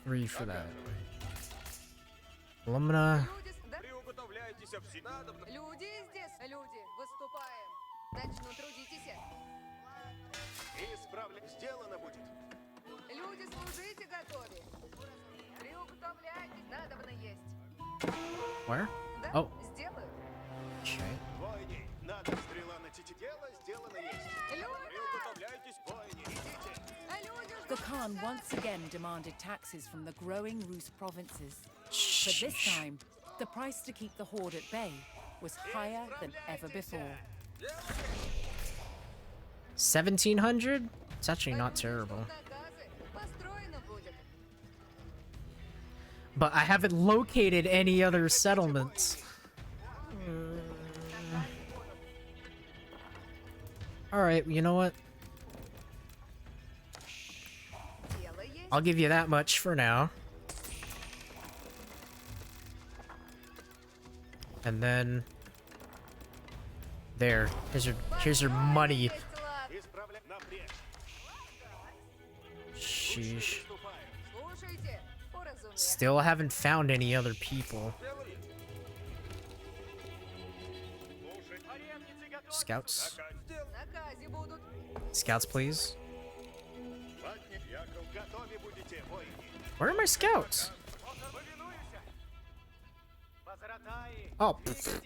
3 for that. Alumina. Люди здесь, люди, выступаем. Начну трудитесь. Исправлять сделано будет. Люди, служите готове. Приуготовляйтесь, надобно есть. Where? Да, Oh. сделаю. Okay. Воини, надо стрела на тете. Дело сделано есть. Приуготовляйтесь, воини, идите. The Khan once again demanded taxes from the growing Rus provinces. But this time, the price to keep the horde at bay was higher than ever before. 1700? It's actually not terrible. Построено будет. But I haven't located any other settlements. Alright, you know what? Дело есть. I'll give you that much for now. And then there. Here's your money. Исправлять напрячь. Sheesh. Слушайте, уразумейте. Still haven't found any other people. Scouts. Наказе будут. Scouts, please. Готовы будете, воини. Where are my scouts? Oh, pfft.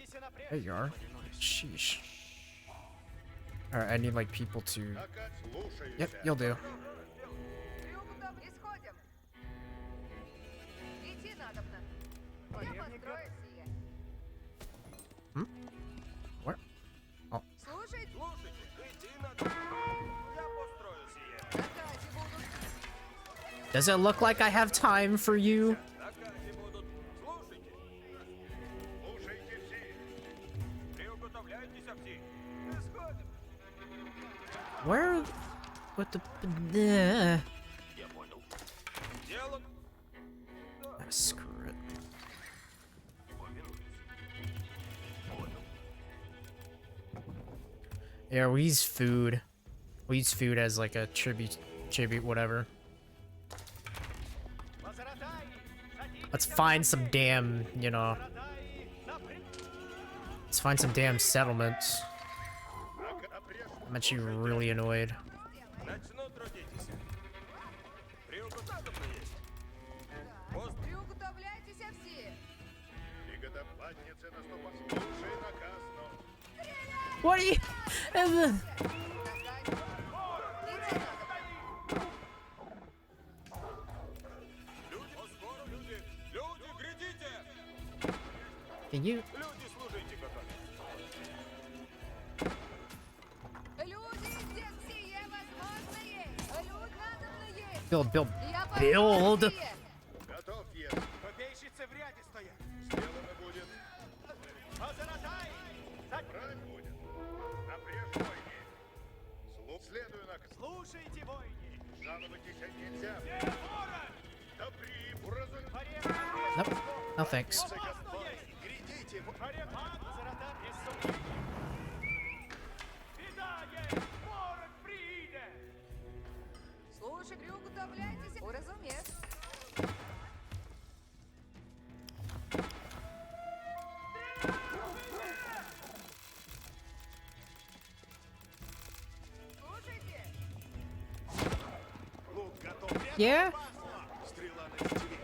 There you are. Sheesh. Alright, I need like people to... Yep, you'll do. Исходим. Идти надобно. Я построю сие. Where? Oh. Слушайте, Идти надо. Я построю сие. наказе будут. Does it look like I have time for you? Наказе будут. Слушайте. Слушайте все. Приуготовляйтесь все. Исходим. Where? What the... Я понял. Дело. Screw it. Yeah, we use food. We use food as like a tribute, whatever. Let's find some damn, you know. Let's find some damn settlements. I'm actually really annoyed. Начну трудитесь. Приуготовлено есть. Пост. Приуготовляйтесь все. Приготовленницы наступать. Слушай наказ, но. What are you? Наказе. Идти надобно. Люди, поскору, люди. Люди, грядите. Can you? Люди, служите, готовы. Люди здесь сие возможно есть. Люд надобно есть. Build. Я Build. построю сие. Готов, есть. Копейщицы в ряде стоят. Сделано будет. Позаратай. Брать будет. Следую на... Слушайте, воины! Жаловайтесь нельзя! Да при... Уразумейте! Nope. No thanks. Грядите! Слушай, приготовляйтесь. Уразумеешь. Слушайте. Лук готов! Yeah. Стрела на тетиве.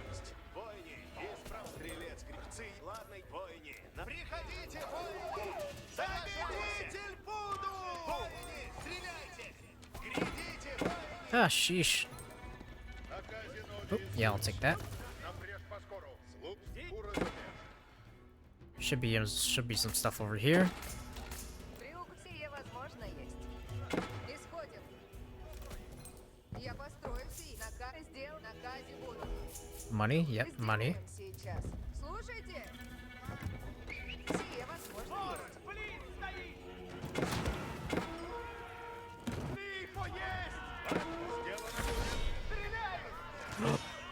Воины! Исправ стрелец, гребцы! Ладный воины! Приходите, воины! Победитель буду! Воины! Стреляйте! Грядите, воины! Ah, sheesh. На казино Oop, yeah, I'll take that. напряг поскору. Слуг уразумеешь. Should be some stuff over here. Приук сие возможно есть. Исходим. Я построю сие. Наказ сделал, наказе буду. Money, yep, money. Сделаем сейчас. Слушайте. Сие возможно есть.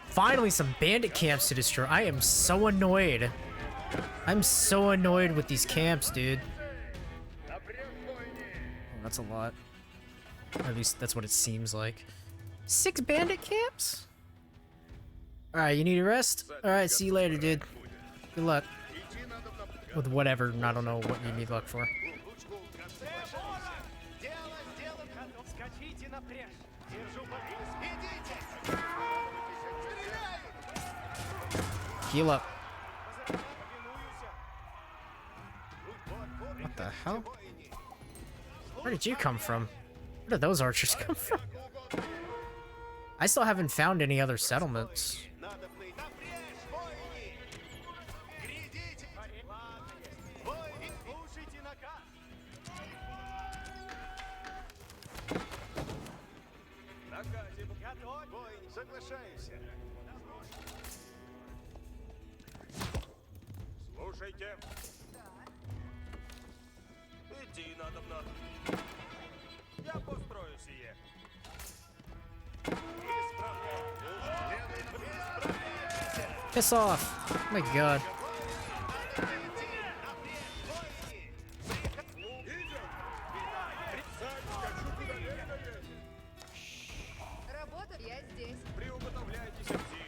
Finally, some bandit camps to destroy. I am so annoyed. I'm so annoyed with these camps, dude. Oh, that's a lot. Or at least that's what it seems like. 6 bandit camps? Alright, you need a rest? Alright, see you later, dude. Good luck. With whatever, I don't know what you need luck for. Heal up. What the hell? Where did you come from? Where did those archers come from? I still haven't found any other settlements. Слушайте. Идти надо мной. Я построю сие. Piss off! Oh my god. Работа, я здесь. Приуготовляйтесь идти.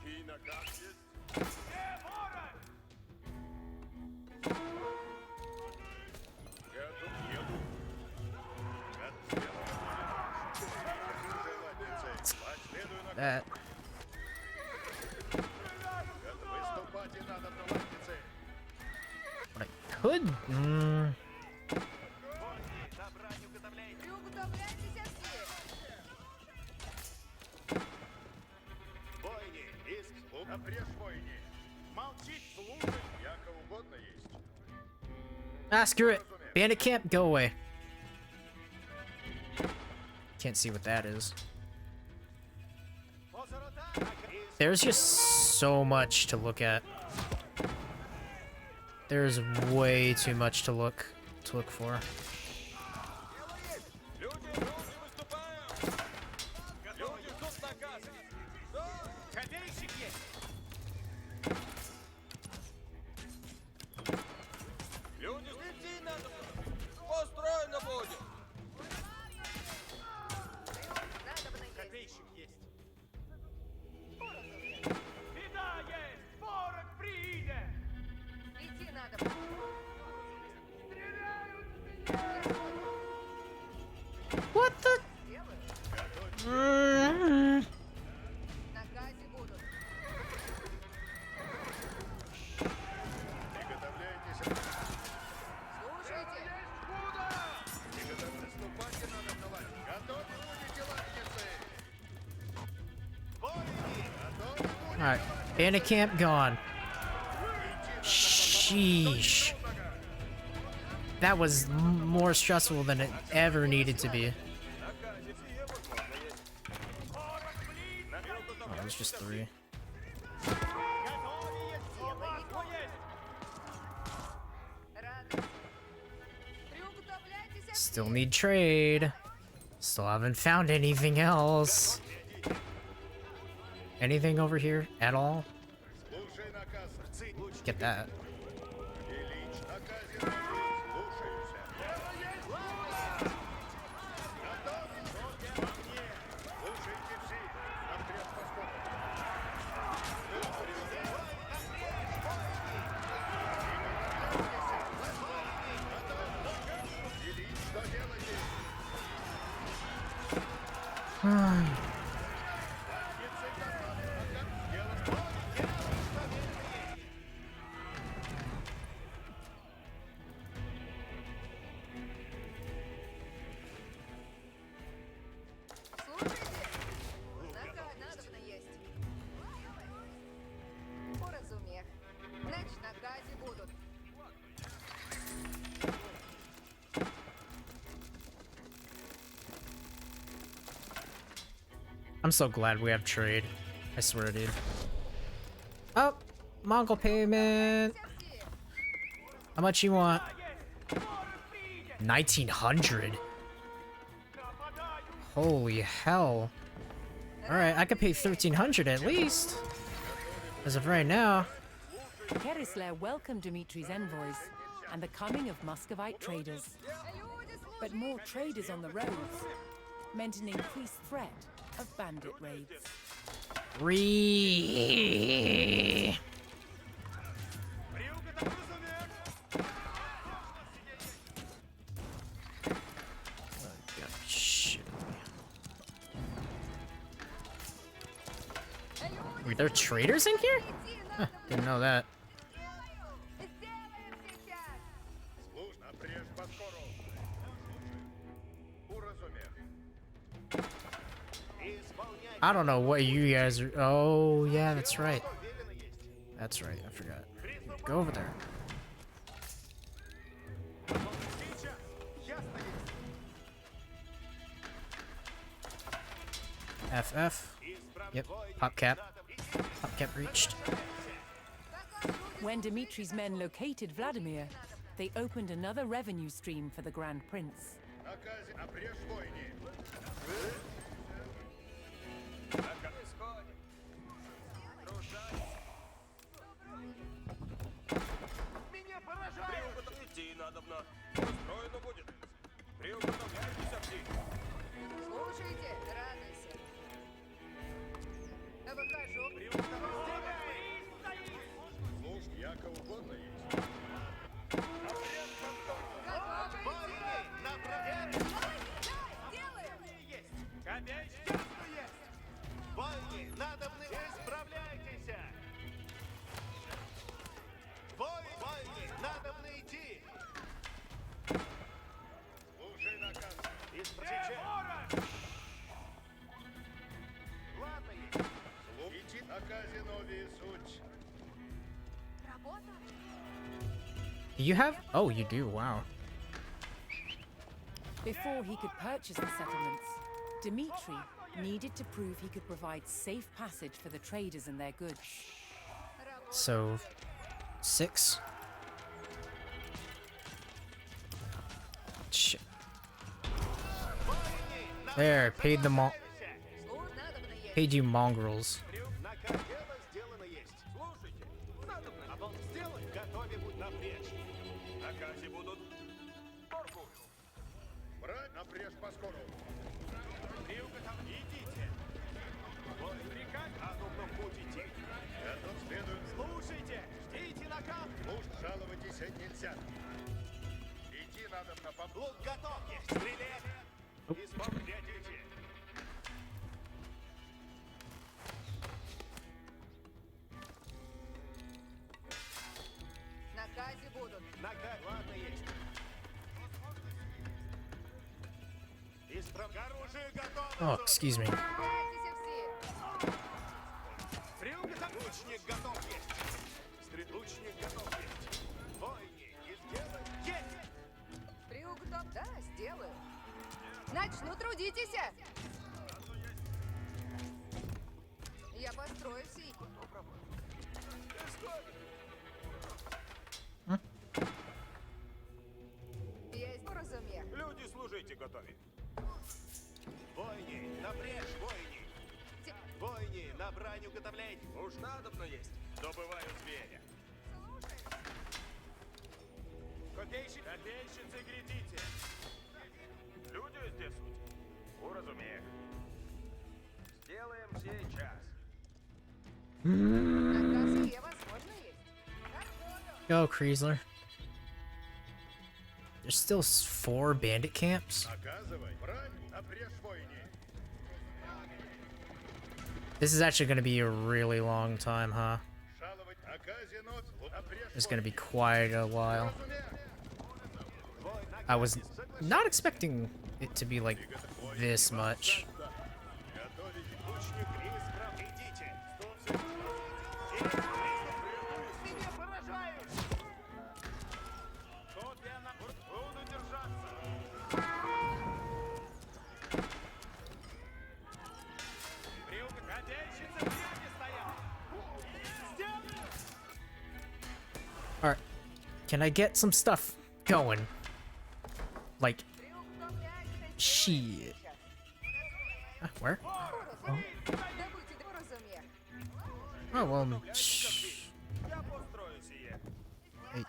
И наказ есть. Я тут еду. Следую на That. выступать и надо на латнице. What I could. Приготовляйтесь все. Войне, из слуг. Напрежь войне. Молчить, слушай. Яко угодно есть. Ah, screw it. Bandit camp, go away. Can't see what that is. There's just so much to look at. There's way too much to look for. Идти надо. What the? Наказе будут. Приготовляйтесь. Слушайте. Выступать и надо на латнице. Готовы будете латницы. Войне, готовы будете. Alright, bandit camp gone. Sheesh. That was more stressful than it ever needed to be. Oh, there's just 3. Рано. Still need trade. Still haven't found anything else. Anything over here at all? Слушай наказ. Get that. Ильич наказе слушаются. Готов? Слушайте все. Отряд поскольку. Ильич, что делаете? Слушайте, надобно есть. Уразумех. Значит, наказе будут. I'm so glad we have trade. I swear, dude. Oh, Mongol payment. How much you want? 1900. Holy hell. Alright, I could pay 1300 at least. As of right now. Kerisler welcomed Dimitri's envoys and the coming of Muscovite traders. But more traders on the roads meant an increased threat of bandit raids. Shit. Wait, there are traders in here? Huh, didn't know that. Слушно, прежь поскору. Уразумех. I don't know what you guys are. Oh, yeah, that's right. That's right, I forgot. Go over there. FF. Yep, pop cap. Pop cap reached. When Dimitri's men located Vladimir, they opened another revenue stream for the Grand Prince. Наказе обрежь войне. Меня поражает! Идти надобно. Устроено будет. Приуготовляйтесь, Акси. Слушайте, радуйся. Выхожу. Слушай, яко угодно есть. Войны, надобны, исправляйтесь! Войны, надобно идти! Слушай наказ. Сейчас. Ладно, идти наказе новее суть. Работа? Do you have? Oh, you do. Wow. Before he could purchase the settlements, Dimitri needed to prove he could provide safe passage for the traders and their goods. So, 6. Shit. There, paid them all. Paid you mongrels. Наказ дело сделано есть. Слушайте, надобно. А он сделать, готове будь напрежь. Наказе будут. Торгую. Брать напрежь поскору. Идите. Вот приказ, а ну путь идти. Готов следует. Слушайте, ждите наказ. Слушать, жаловайтесь нельзя. Идти надобно по блок готов. Стрелять. Исполняйте. Наказе будут. Наказ, ладно есть. Оружие готово. Oh, excuse me. Собирайтесь все. Лучник готов есть. Лучник готов есть. Войни, и сделай. Есть! Приуготов? Да, сделаю. Начну, трудитесь. Я построю все. Есть, разумеется. Розумію. Люди, служите готові. Войни, напряжь, войни. Войни, на брань уготовлять. Уж надобно есть. Добываю зверя. Копейщицы, глядите. Люди здесь суть. Уразумею. Сделаем сейчас. Наказ є, возможно, есть. Go, Kreisler. There's still 4 bandit camps. Оказывай, брань, напряжь, войни. This is actually going to be a really long time, huh? Шаловать, оказинот, напряжь, It's going to be quite a while. I was not expecting it to be like this much. готовить лучник и исправь. Идите. Меня поражают. Буду держаться. Копейщицы в ряде стоят. Alright. Can I get some stuff going? Like, shit. Where? Добуйте, розумію. Oh, well, Я построю сие. 8.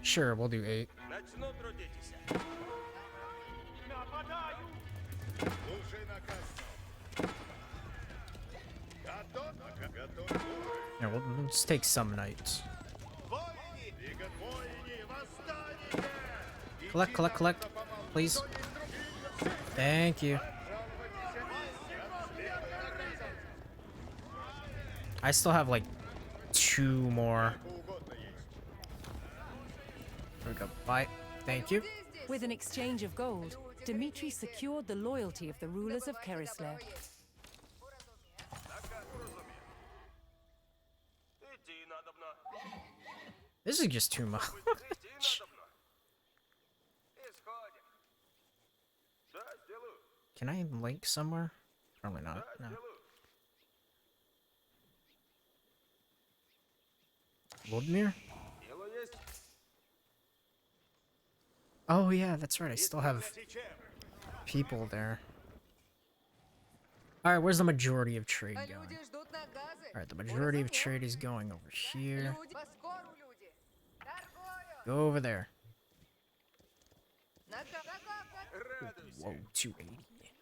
Sure, we'll do 8. Начну трудитесь. Нападаю. Слушай наказ. Готов? Готов. Yeah, we'll just take some knights. Войни! Двигать войни! Восстанете! Collect, collect, collect. Please. Thank you. I still have like 2 more. There we go. Bye. Thank you. With an exchange of gold, Dmitri secured the loyalty of the rulers of Kerisler. Идти надобно. This is just too much. Идти надобно. Исходим. Да, сделаю. Can I link somewhere? Probably not. Да, No. сделаю. Vladimir? Дело есть. Oh yeah, that's right. I still have people there. Alright, where's the majority of trade А going? люди ждут накази. Alright, the majority of trade is going over here. Люди, поскору, люди. Торгую. Go over there. Наказ. Радуйся. Whoa, 280.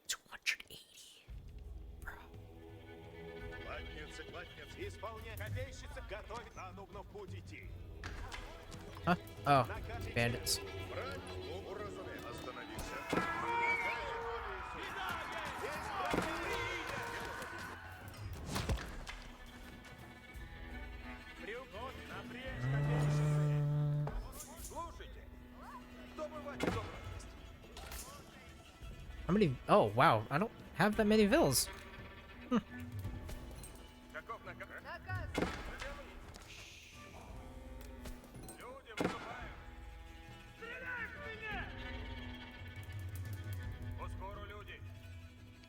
280. Bro. Латницы, исполняй. Копейщица готовит. А нужно в путь идти. Huh? Oh, bandits. Брать, уразумей. Остановиться. Приукот, напрячь копейщицы. Слушайте. Добывать добро есть. How many? Oh, wow. I don't have that many villas. Каков наказ? Наказ. Люди выступают. Стреляй в меня! Поскору люди.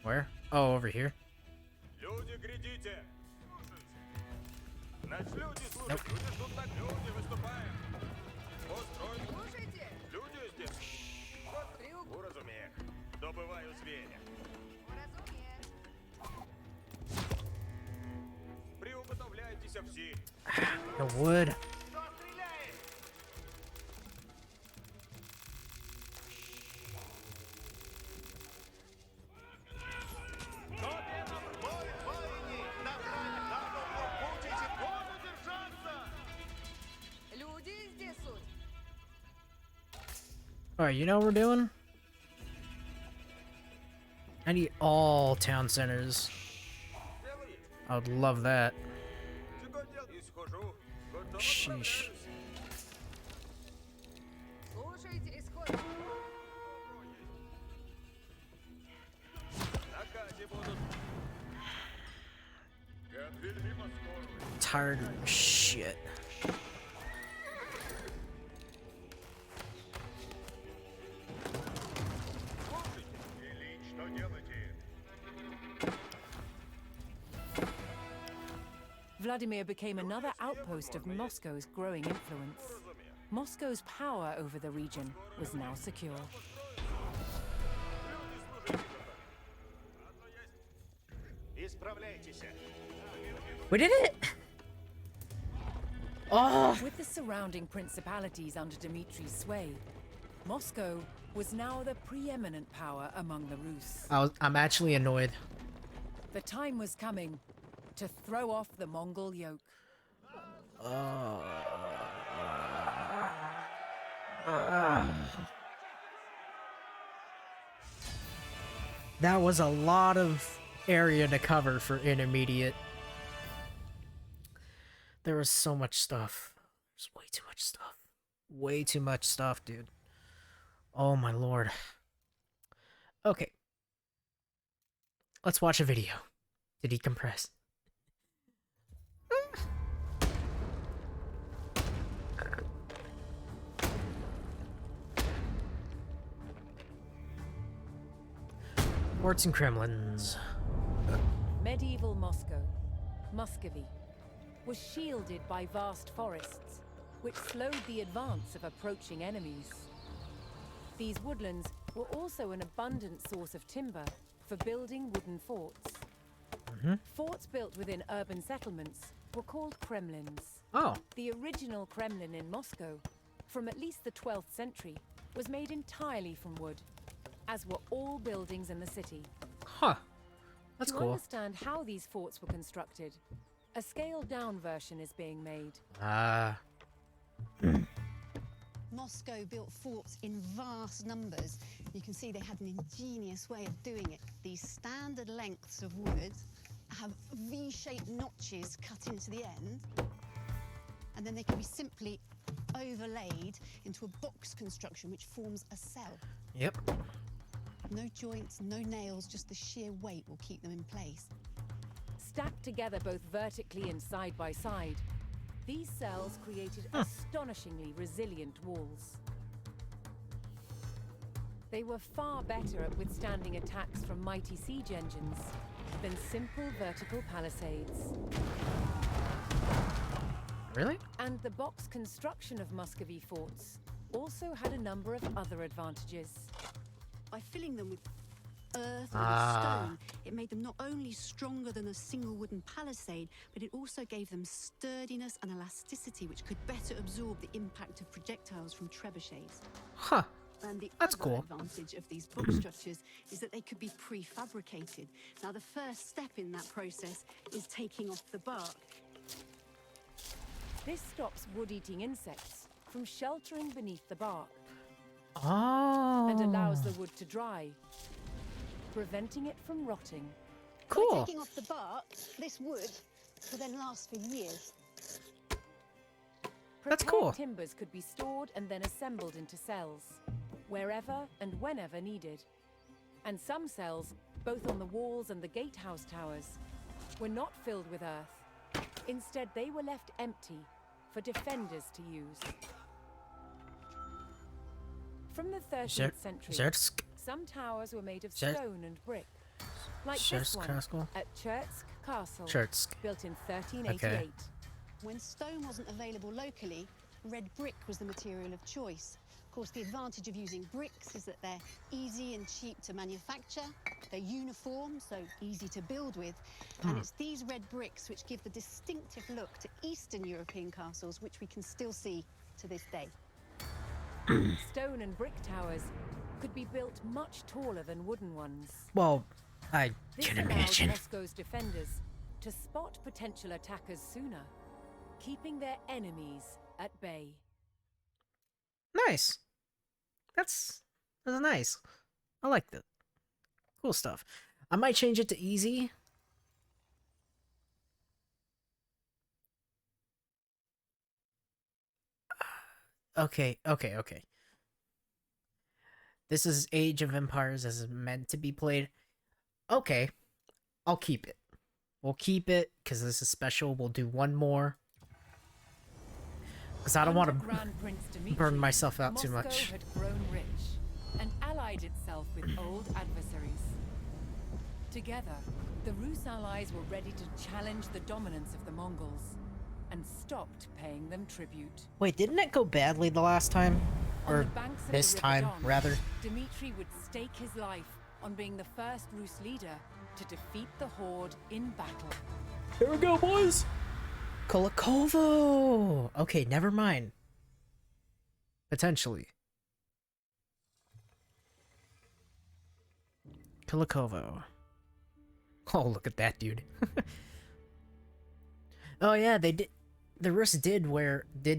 Where? Oh, over here. Люди, грядите! Значит, люди служат, Nope. люди ждут так, люди выступают. Построим. Слушайте. Люди здесь. Приук. Уразумею. Добываю зверя. Розумію. Приуготовляйтесь все. The wood. Кто стреляет? Люди здесь суть. Alright, you know what we're doing? I need all town centers. I would love that. Sheesh. Слушайте, исход. Tired of this shit. Что делаете? Vladimir became another outpost of Moscow's growing influence. Moscow's power over the region was now secure. We did it! Oh! With the surrounding principalities under Dmitri's sway, Moscow was now the preeminent power among the Rus. I'm actually annoyed. The time was coming to throw off the Mongol yoke. That was a lot of area to cover for intermediate. There was so much stuff. There's way too much stuff. Way too much stuff, dude. Oh my lord. Okay. Let's watch a video to decompress. Forts and Kremlins. Medieval Moscow, Muscovy, was shielded by vast forests, which slowed the advance of approaching enemies. These woodlands were also an abundant source of timber for building wooden forts. Forts built within urban settlements were called Kremlins. Oh. The original Kremlin in Moscow, from at least the 12th century, was made entirely from wood, as were all buildings in the city. Huh. That's to cool. understand how these forts were constructed, a scaled-down version is being made. Moscow built forts in vast numbers. You can see they had an ingenious way of doing it. These standard lengths of wood have V-shaped notches cut into the end, and then they can be simply overlaid into a box construction which forms a cell. Yep. No joints, no nails, just the sheer weight will keep them in place. Stacked together both vertically and side by side, these cells created astonishingly resilient walls. They were far better at withstanding attacks from mighty siege engines than simple vertical palisades. Really? And the box construction of Muscovy forts also had a number of other advantages. By filling them with earth or with stone, it made them not only stronger than a single wooden palisade, but it also gave them sturdiness and elasticity, which could better absorb the impact of projectiles from trebuchets. Huh. And the That's other cool. advantage of these box structures is that they could be prefabricated. Now, the first step in that process is taking off the bark. This stops wood-eating insects from sheltering beneath the bark Oh. and allows the wood to dry, preventing it from rotting. Cool. By taking off the bark, this wood will then last for years. That's Prepared cool. timbers could be stored and then assembled into cells, wherever and whenever needed. And some cells, both on the walls and the gatehouse towers, were not filled with earth. Instead, they were left empty for defenders to use. From the 13th century, Zersk. some towers were made of Zer- stone and brick, like this Zersk one Castle. at Chertsk Castle, Chertsk. built in 1388. When stone wasn't available locally, red brick was the material of choice. Of course, the advantage of using bricks is that they're easy and cheap to manufacture, they're uniform, so easy to build with, and it's these red bricks which give the distinctive look to Eastern European castles, which we can still see to this day. Stone and brick towers could be built much taller than wooden ones. Well, I This can allowed imagine. Moscow's defenders to spot potential attackers sooner, keeping their enemies at bay. Nice. That's nice. I like that. Cool stuff. I might change it to easy. Okay. This is Age of Empires as it's meant to be played. Okay. I'll keep it. We'll keep it because this is special. We'll do one more. Because I don't want Under to Grand Prince Dmitri, burn myself out too Moscow much. had grown rich and allied itself with old adversaries. Together, the Rus allies were ready to challenge the dominance of the Mongols. and stopped paying them tribute. Wait, didn't it go badly the last time? On Or the banks of this the River time, Don, rather? Dmitri would stake his life on being the first Rus leader to defeat the Horde in battle. Here we go, boys! Kulakovo! Okay, never mind. Potentially. Kulakovo. Oh, look at that dude. Oh yeah, they did. The Rus did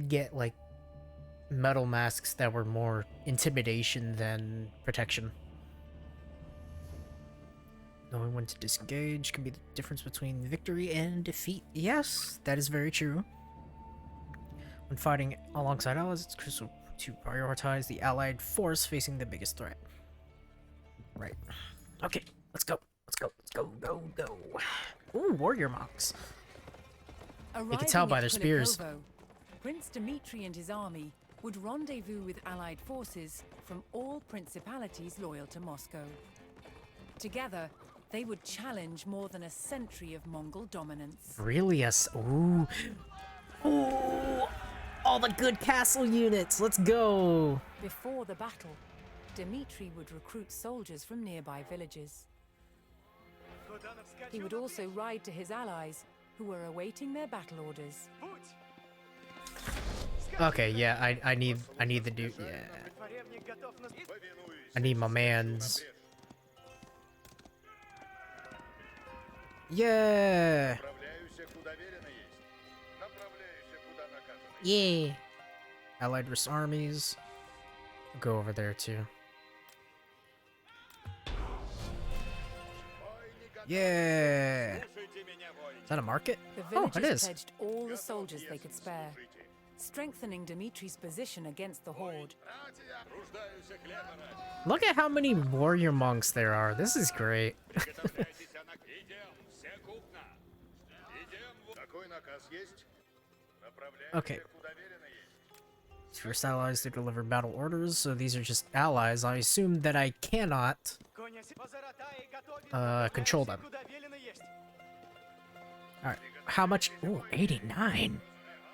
get like metal masks that were more intimidation than protection. Knowing when to disengage can be the difference between victory and defeat. Yes, that is very true. When fighting alongside allies, it's crucial to prioritize the allied force facing the biggest threat. Right. Okay, let's go. Let's go. Let's go. Go. Go. Ooh, warrior monks. You can tell Arriving by at their spears. Kulikovo, Prince Dmitri and his army would rendezvous with allied forces from all principalities loyal to Moscow. Together, they would challenge more than a century of Mongol dominance. Really? Yes. Ooh. Ooh. All the good castle units. Let's go. Before the battle, Dmitri would recruit soldiers from nearby villages. He would also ride to his allies, who were awaiting their battle orders. Okay, yeah, I need the dude. Yeah. I need my mans. Yeah. Yeah. Allied Rus armies. Go over there too. Yeah. Is that a market? The Oh, it villagers is. pledged all the soldiers they could spare, strengthening Dmitri's position against the Horde. Look at how many warrior monks there are. This is great. Okay. First allies to deliver battle orders, so these are just allies. I assume that I cannot control them. Alright, how much? Ooh, 89.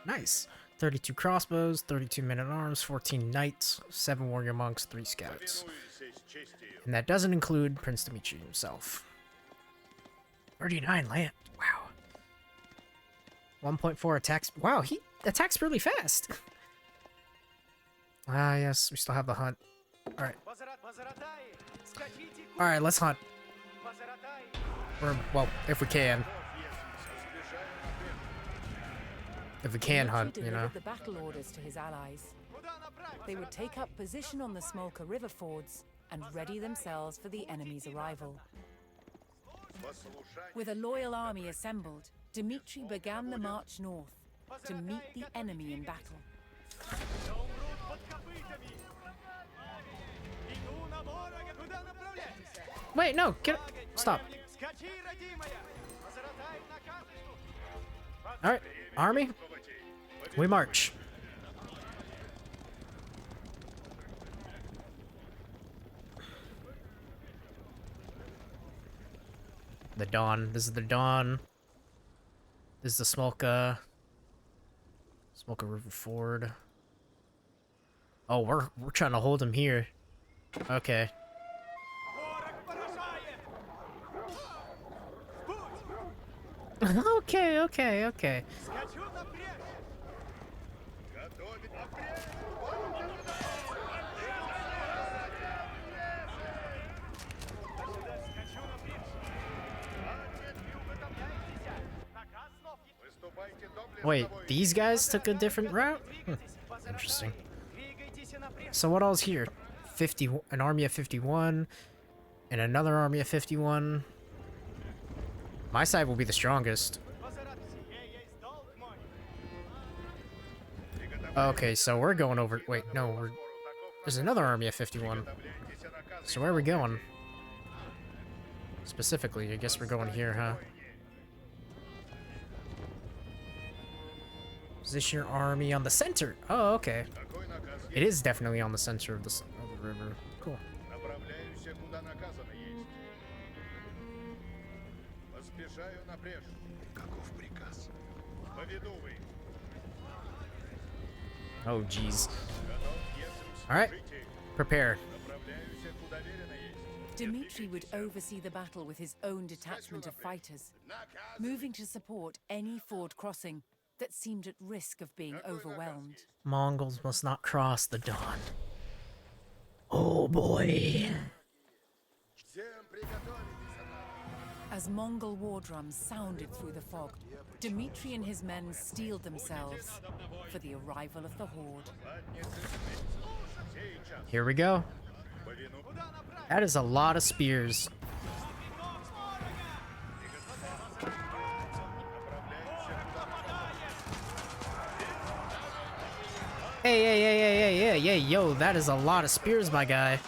Nice. 32 crossbows, 32 men-at-arms, 14 knights, 7 warrior monks, 3 scouts. And that doesn't include Prince Dmitri himself. 39 land. Wow. 1.4 attacks. Wow, he attacks really fast. Ah, yes, we still have the hunt. Alright. Alright, let's hunt. Or, well, if we can. If we can hunt, you know. Dmitri delivered the battle orders to his allies. They would take up position on the Smolka River fords and ready themselves for the enemy's arrival. With a loyal army assembled, Dmitri began the march north to meet the enemy in battle. Wait, no, get stop. Alright, army, we march. The Dawn. This is the Dawn. This is the Smolka River Ford. Oh, we're trying to hold him here. Okay. Okay. Wait, these guys took a different route? Interesting. So what all's here? An army of 51, and another army of 51. My side will be the strongest. Okay, so we're going over. Wait, no, there's another army of 51. So where are we going? Specifically, I guess we're going here, huh? Position your army on the center. Oh, okay. It is definitely on the center of the river. Cool. Oh, jeez. Alright. Prepare. Направляюсь, куда велено есть. Dmitri would oversee the battle with his own detachment of fighters, moving to support any ford crossing that seemed at risk of being overwhelmed. Mongols must not cross the Don. Oh boy. Всем приготовитесь, однако. As Mongol war drums sounded through the fog, Dmitri and his men steeled themselves for the arrival of the horde. Сейчас. Here we go. Повину. That is a lot of spears. Hey, yo, that is a lot of spears, my guy.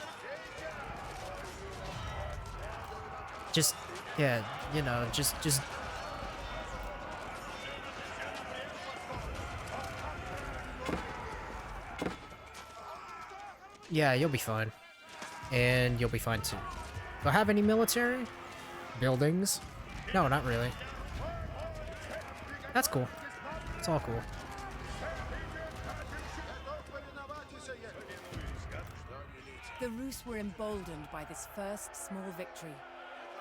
Just, yeah, you know, just. Yeah, you'll be fine. And you'll be fine too. Do I have any military? Buildings? No, not really. That's cool. It's all cool. The Rus were emboldened by this first small victory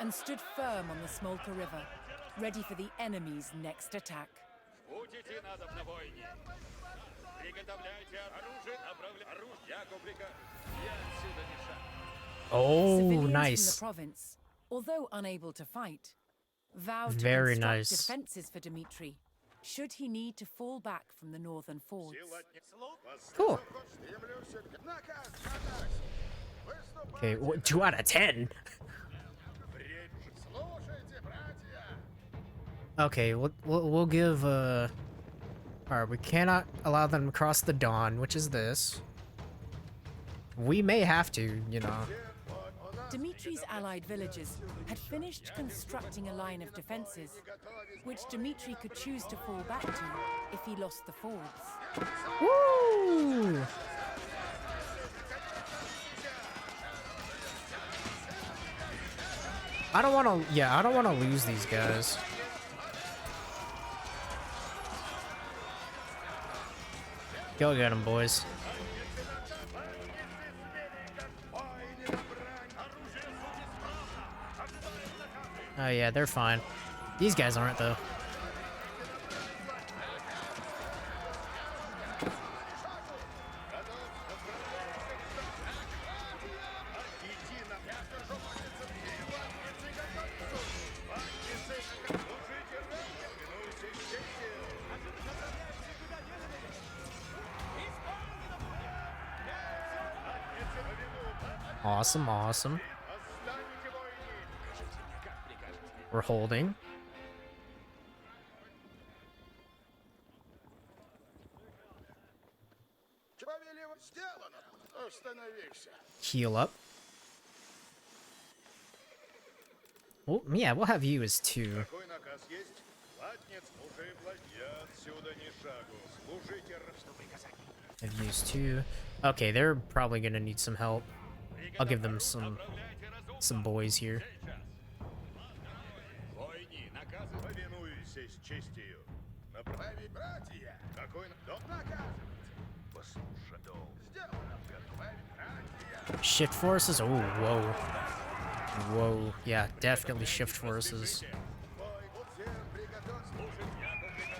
and stood firm on the Smolka River, ready for the enemy's next attack. Будете надобно войне. Приготовляйте оружие, оружие. Я куприка. Я отсюда не шаг. Oh, Civilians nice. from the province, although unable to fight, vowed Very to construct nice. defenses for Dmitri, should he need to fall back from the northern fords. Cool. Стремлюсь к наказ. Okay, 2 out of 10. Слушайте, братья. Okay, we'll give Alright, we cannot allow them to cross the Don, which is this. We may have to, you know. Dmitri's allied villages had finished constructing a line of defenses, which Dmitri could choose to fall back to if he lost the fords. Woo! I don't want to, yeah, I don't want to lose these guys. Go get them, boys. Oh yeah, they're fine. These guys aren't, though. Awesome, awesome. We're holding. Повелево сделано. Остановись. Heal up. Well, yeah, we'll have you as 2. Какой наказ есть? Латнец, служи, я отсюда ни шагу. Служите, что приказать. Have you as 2. Okay, they're probably gonna need some help. I'll give them some boys here. Войни, наказы. Повинуюсь с честью. Направить, братья. Какой наказ? Послушай, сделано. Братья. Shift forces? Oh, whoa. Whoa. Yeah, definitely shift forces. Всем приготовь. Служить, я куприка.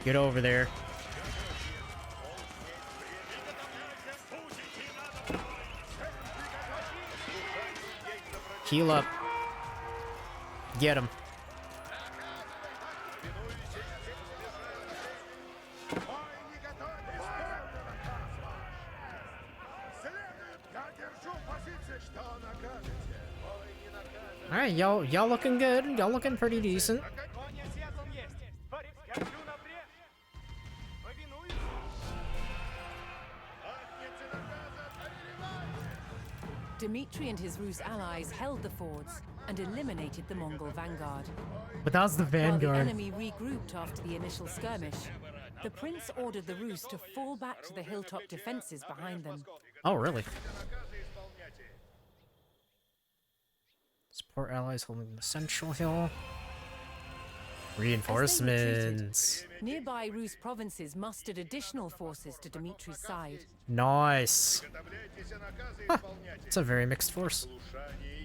Get over there. Heal up. Get him. Alright, y'all looking good. Y'all looking pretty decent. Dmitri and his Rus allies held the fords and eliminated the Mongol vanguard. But that was the While the vanguard. enemy regrouped after the initial skirmish, The prince ordered the Rus to fall back to the hilltop defenses behind them. Oh, really? Support allies holding the central hill. Reinforcements. Nearby Rus provinces mustered additional forces to Dimitri's side. Nice. Huh. It's a very mixed force.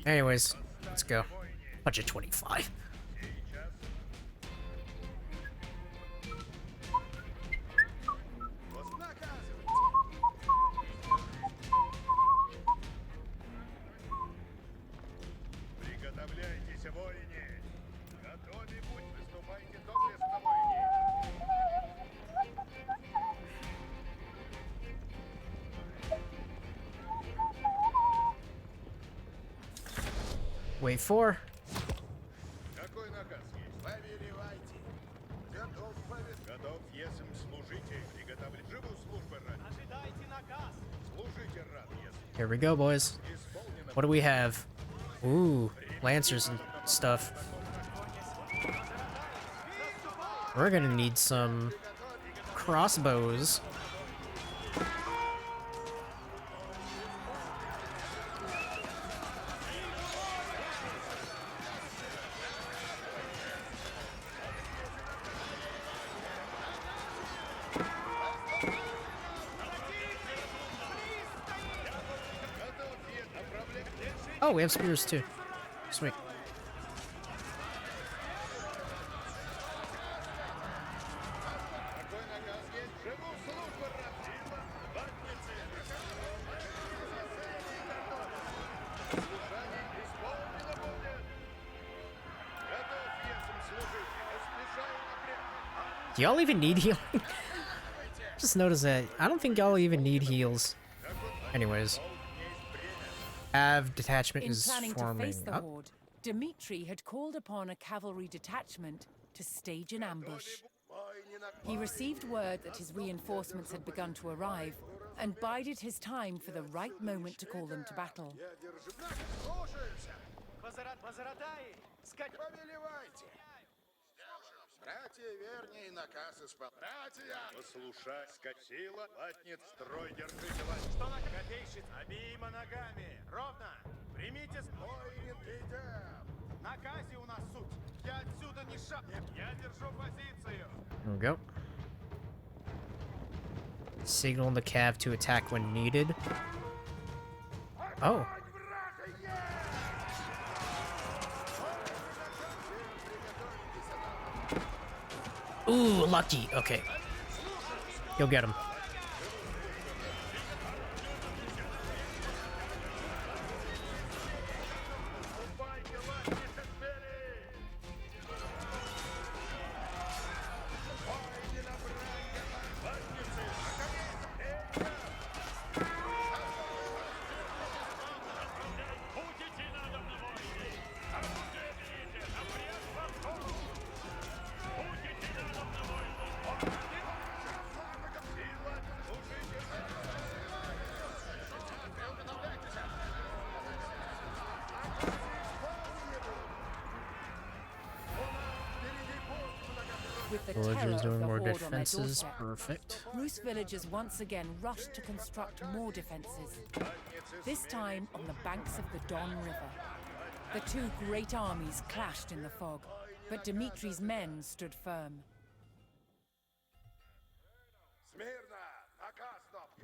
Anyways, let's go. Budget 25. Приготовляйтесь, воине! Готовы будь, выступайте доблестно, воине! Wave 4. Какой наказ есть? Повелевайте! Готов, готов, есм, служите! Приготовлю живу службу ради! Ожидайте наказ! Служите рад, есм! Here we go, boys. What do we have? Ooh, lancers and stuff. We're gonna need some crossbows. Oh, we have spears too. Sweet. Какой наказ есть? Живу службу ради! Ватницы! Служание исполнено будет! Готов, есм, служите! Поспешаю напрямую! Do y'all even need healing? Just noticed that. I don't think y'all even need heals. Anyways. Av detachment In is planning to forming face the up. horde, Dimitri had called upon a cavalry detachment to stage an ambush. He received word that his reinforcements had begun to arrive and bided his time for the right moment to call them to battle. Слушаются! Повелевайте! Братья, вернее, наказ исполнять. Братья! Послушать, скатила, латниц, строй, держите латниц. Что на копейщиц? Обеими ногами. Ровно. Примите... Воин, идем. На наказе у нас суть. Я отсюда не шаг. Я держу позицию. Here we go. Signal the cav to attack when needed. Oh. Ooh, lucky. Okay. You'll get him. With the Villagers terror of doing the more horde on their defenses. doorstep, Perfect. Rus villagers once again rushed to construct more defenses, this time on the banks of the Don River. The two great armies clashed in the fog, but Dimitri's men stood firm.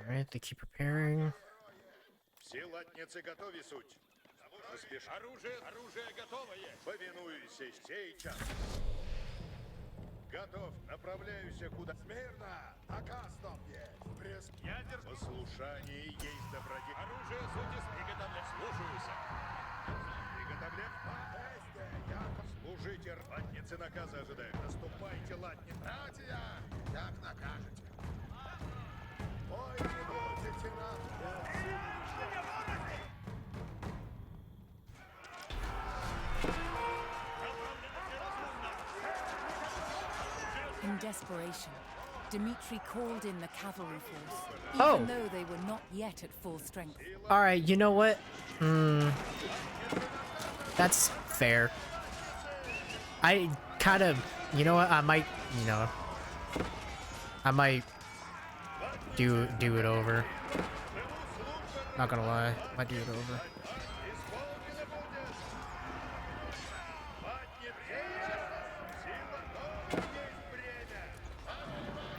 Alright, they keep preparing. Все латницы готовы суть. Оружие готово есть. Повинуюсь сейчас. Готов. Направляюсь куда. Смирно. Наказ стоп есть. Я держу. Послушание есть добродетель. Оружие суть приготовлять. Слушаюсь. Приготовлять. Служите. Латницы наказа ожидают. Наступайте, латницы. Братья, как накажете. Ой, не будете нас. In desperation, Dimitri called in the cavalry force, Oh. even though they were not yet at full strength. Alright, you know what? That's fair. I kind of, you know what, I might, you know. I might do it over. Not gonna lie, might do it over.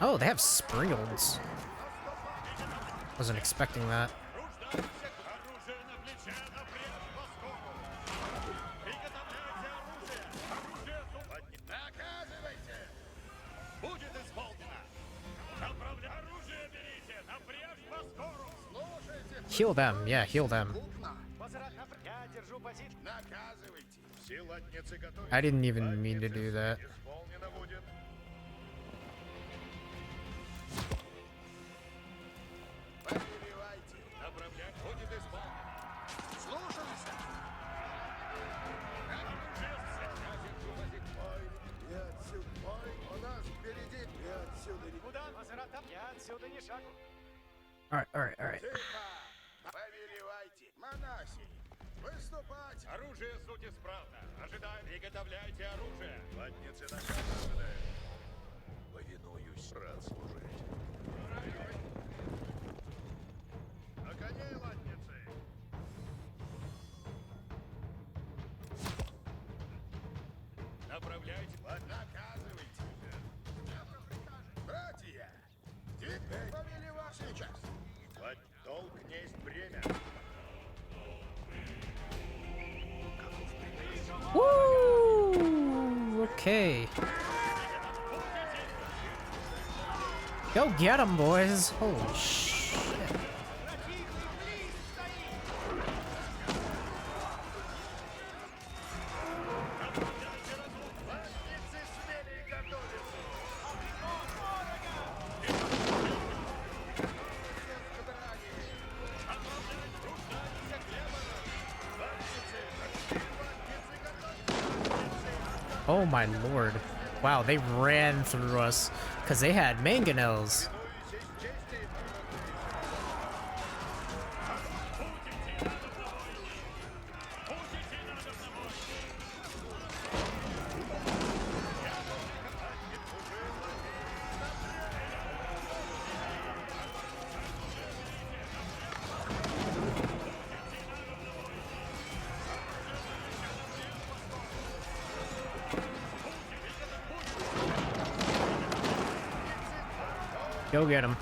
Oh, they have springles. Wasn't expecting that. Heal them, yeah, heal them. I didn't even mean to do that. Alright. Оружие суть исправно. Ожидаем. Приготовляйте оружие. Латницы наказаны. Повинуюсь, рад служить. На коней, латницы. Направляйте. Наказывайте. Братья, теперь повелеваю сейчас. Долг несть бремя. Woo! Okay. Go get them, boys. Holy shit. Oh my lord. Wow, they ran through us because they had mangonels. Go get him.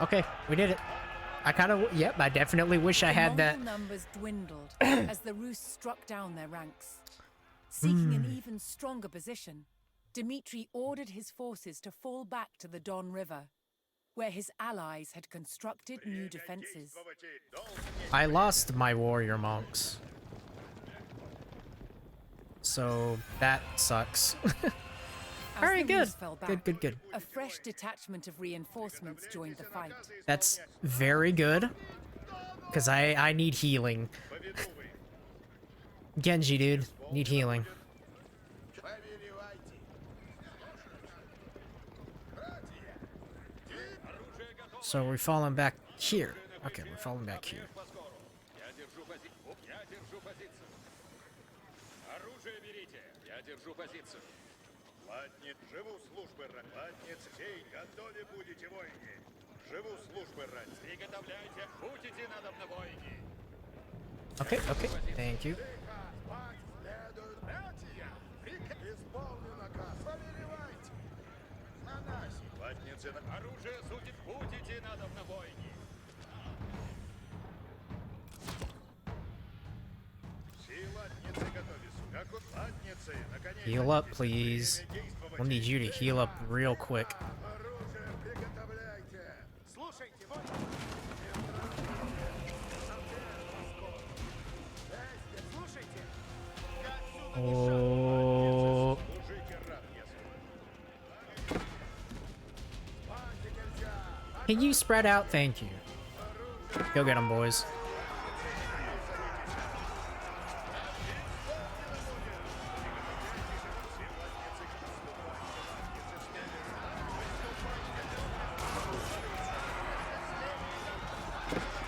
Okay, we did it. I kind of, yep, I definitely wish I had that. Mongol numbers dwindled as the Rus struck down their ranks. Seeking an even stronger position, Dmitri ordered his forces to fall back to the Don River, where his allies had constructed new defenses. I lost my warrior monks. So that sucks. As Alright, the good. Rus fell back, Good. A fresh detachment of reinforcements joined the fight. That's very good. Because I need healing. Genji, dude. Need healing. So we're falling back here. Okay, we're falling back here. Живу службы ради. Латниц сей, готовы будете воины. Живу службы ради. Приготовляйте, будете надобно воины. Okay, thank you. Исполню наказ. Повелевайте. На нас. Латницы, оружие судит, будете надобно воины. Все латницы готовятся. Как вот латницы, наконец. Heal up, please. We'll need you to heal up real quick. Оружие приготовляйте. Слушайте, воины. Слушайте. Oh. Can you spread out? Thank you. Go get them, boys.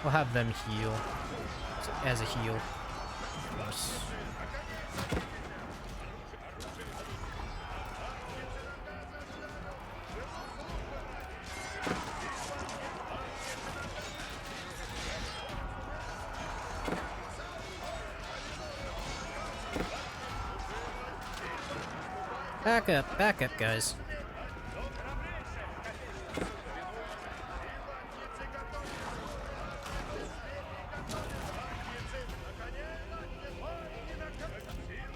We'll have them heal as a heal. Of course. Back up, guys.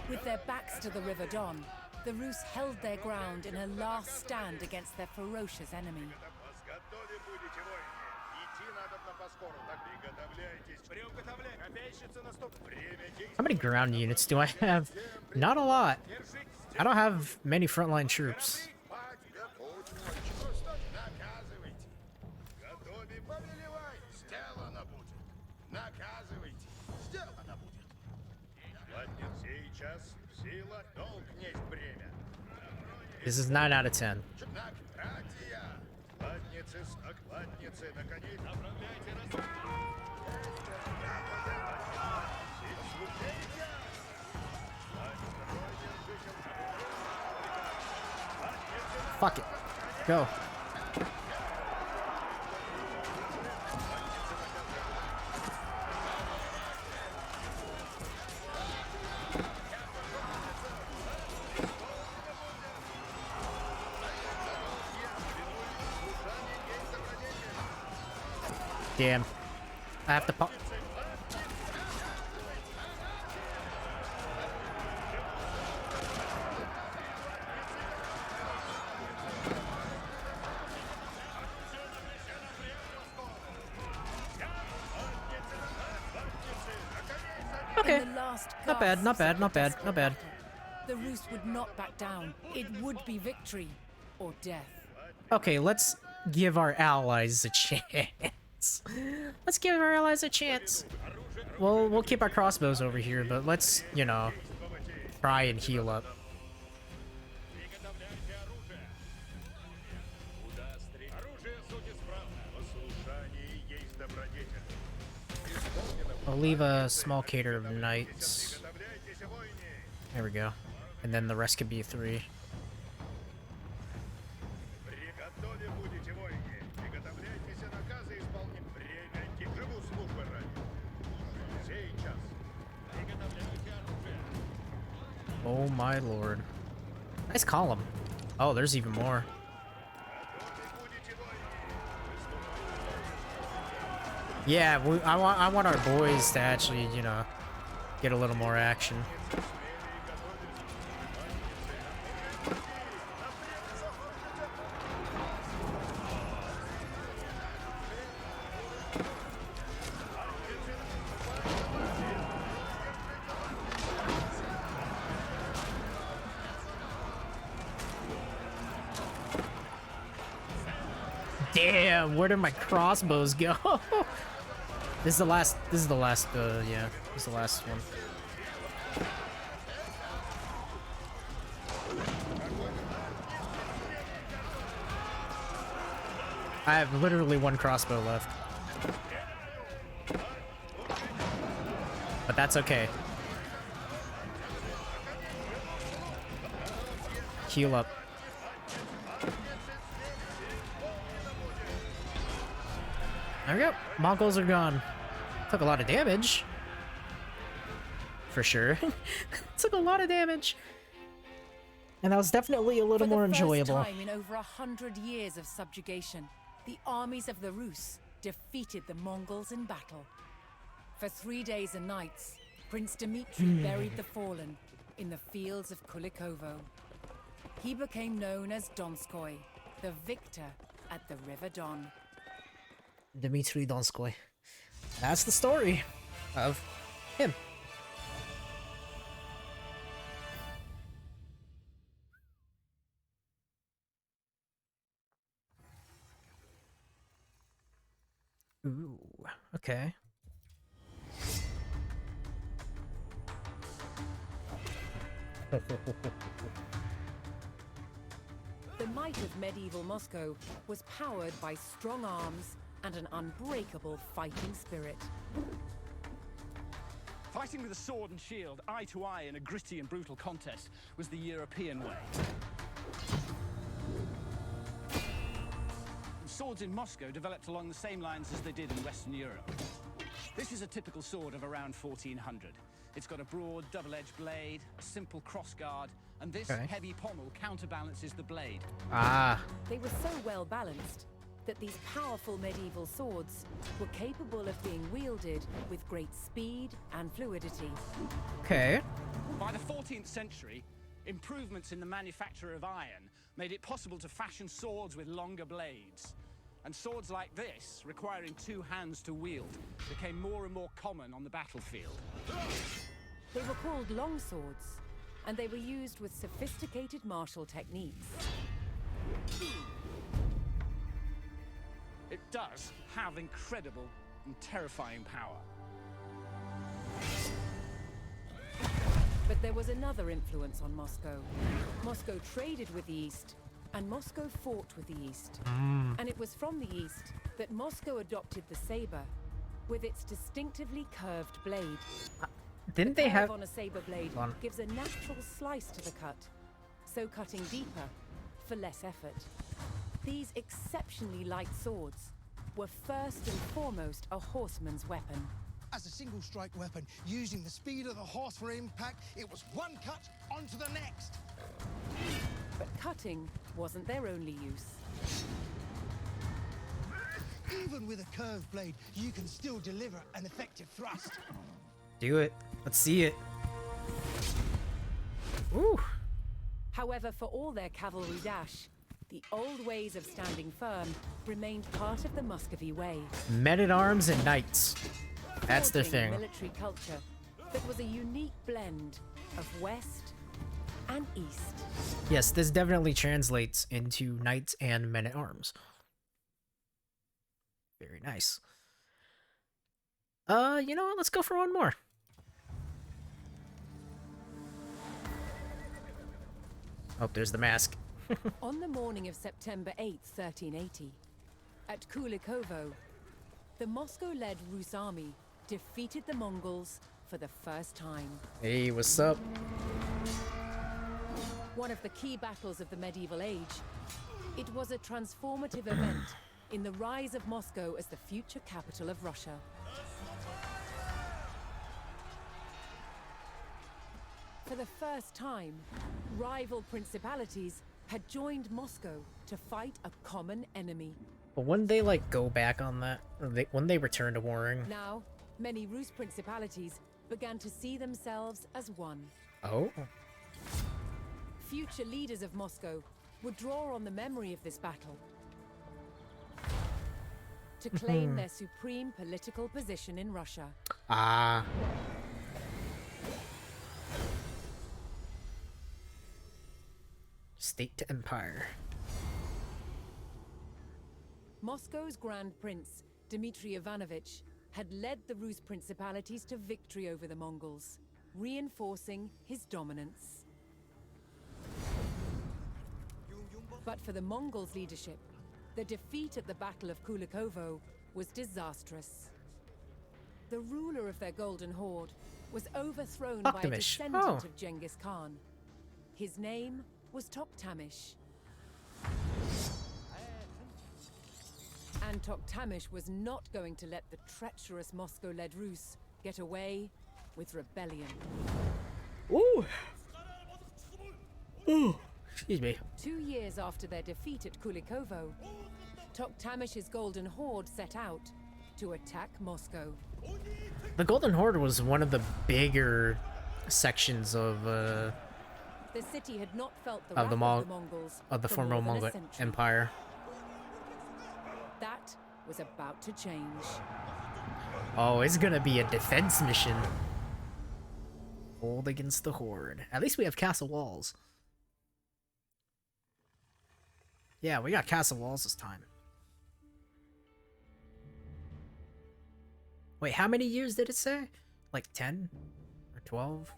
With their backs to the River Don, the Rus held their ground in a last stand against their ferocious enemy. Готовы будете, воины. Идти надобно поскору, так приготовляйтесь. Приуготовляй. Копейщица наступит. Время действия. How many ground units do I have? Not a lot. I don't have many frontline troops. Наказывайте. Готовы, повелевай. Сделано будет. Наказывайте. Сделано будет. Ладно, сейчас сила, долг несть бремя. This is 9 out of 10. Братья, ладницы, окладницы, наконец, направляйте раз. Fuck it. Go. Damn. I have to pop. Okay. In the last Not bad, not gasps bad, of not the bad, desperate not bad. battle, the Rus would not back down. It would be victory or death. Okay, let's give our allies a chance. Let's give our allies a chance. Well, we'll keep our crossbows over here, but let's, you know, try and heal up. I'll leave a small cater of knights. There we go. And then the rest could be 3. Приготове будете, воины. Приготовляйтесь наказы исполнять. Время идти. Живу службы ради. Сейчас. Приготовляйте оружие. Oh my lord. Nice column. Oh, there's even more. Yeah, I want our boys to actually, you know, get a little more action. Damn, where did my crossbows go? This is the last, yeah, this is the last one. I have literally 1 crossbow left. But that's okay. Heal up. There we go. Mongols are gone. Took a lot of damage. For sure. Took a lot of damage. And that was definitely a little more enjoyable. For the first time in over 100 years of subjugation, the armies of the Rus defeated the Mongols in battle. For 3 days and nights, Prince Dmitri buried the fallen in the fields of Kulikovo. He became known as Donskoy, the victor at the River Don. Dmitri Donskoy. That's the story of him. Ooh, okay. The might of medieval Moscow was powered by strong arms and an unbreakable fighting spirit. Fighting with a sword and shield, eye to eye in a gritty and brutal contest, was the European way. Swords in Moscow developed along the same lines as they did in Western Europe. This is a typical sword of around 1400. It's got a broad, double-edged blade, a simple crossguard, and this heavy pommel counterbalances the blade. Ah. They were so well balanced that these powerful medieval swords were capable of being wielded with great speed and fluidity. Okay. By the 14th century, improvements in the manufacture of iron made it possible to fashion swords with longer blades. And swords like this, requiring two hands to wield, became more and more common on the battlefield. They were called long swords, and they were used with sophisticated martial techniques. It does have incredible and terrifying power. But there was another influence on Moscow. Moscow traded with the East, and Moscow fought with the East. And it was from the East that Moscow adopted the saber, with its distinctively curved blade. Didn't The they curve have... on a saber blade gives a natural slice to the cut, so cutting deeper for less effort. These exceptionally light swords were first and foremost a horseman's weapon. As a single strike weapon, using the speed of the horse for impact, it was one cut onto the next. But cutting wasn't their only use. Even with a curved blade, you can still deliver an effective thrust. Do it. Let's see it. Ooh. However, for all their cavalry dash, the old ways of standing firm remained part of the Muscovy way. Men-at-arms and knights. That's their Forging a thing. military culture that was a unique blend of West and East. Yes, this definitely translates into knights and men-at-arms. Very nice. You know what? Let's go for one more. Oh, there's the mask. On the morning of September 8, 1380, at Kulikovo, the Moscow-led Rus army defeated the Mongols for the first time. Hey, what's up? One of the key battles of the medieval age, it was a transformative event in the rise of Moscow as the future capital of Russia. For the first time, rival principalities had joined Moscow to fight a common enemy. But wouldn't they, like, go back on that? Or when they return to warring? Now, many Rus principalities began to see themselves as one. Oh? Future leaders of Moscow would draw on the memory of this battle to claim their supreme political position in Russia. Ah. State to empire. Moscow's Grand Prince, Dmitry Ivanovich, had led the Rus principalities to victory over the Mongols, reinforcing his dominance. But for the Mongols' leadership, the defeat at the Battle of Kulikovo was disastrous. The ruler of their Golden Horde was overthrown by a Toktamish. descendant of Genghis Khan. His name was Toktamish. And Toktamish was not going to let the treacherous Moscow-led Rus get away with rebellion. Ooh. Ooh. Excuse me. 2 years after their defeat at Kulikovo, Toktamish's Golden Horde set out to attack Moscow. The Golden Horde was one of the bigger sections of The city had not felt the Of wrath the of the Mongols of the for former more than a Mongol century. Empire. That was about to change. Oh, it's gonna be a defense mission. Hold against the Horde. At least we have castle walls. Yeah, we got castle walls this time. Wait, how many years did it say? Like 10? Or 12?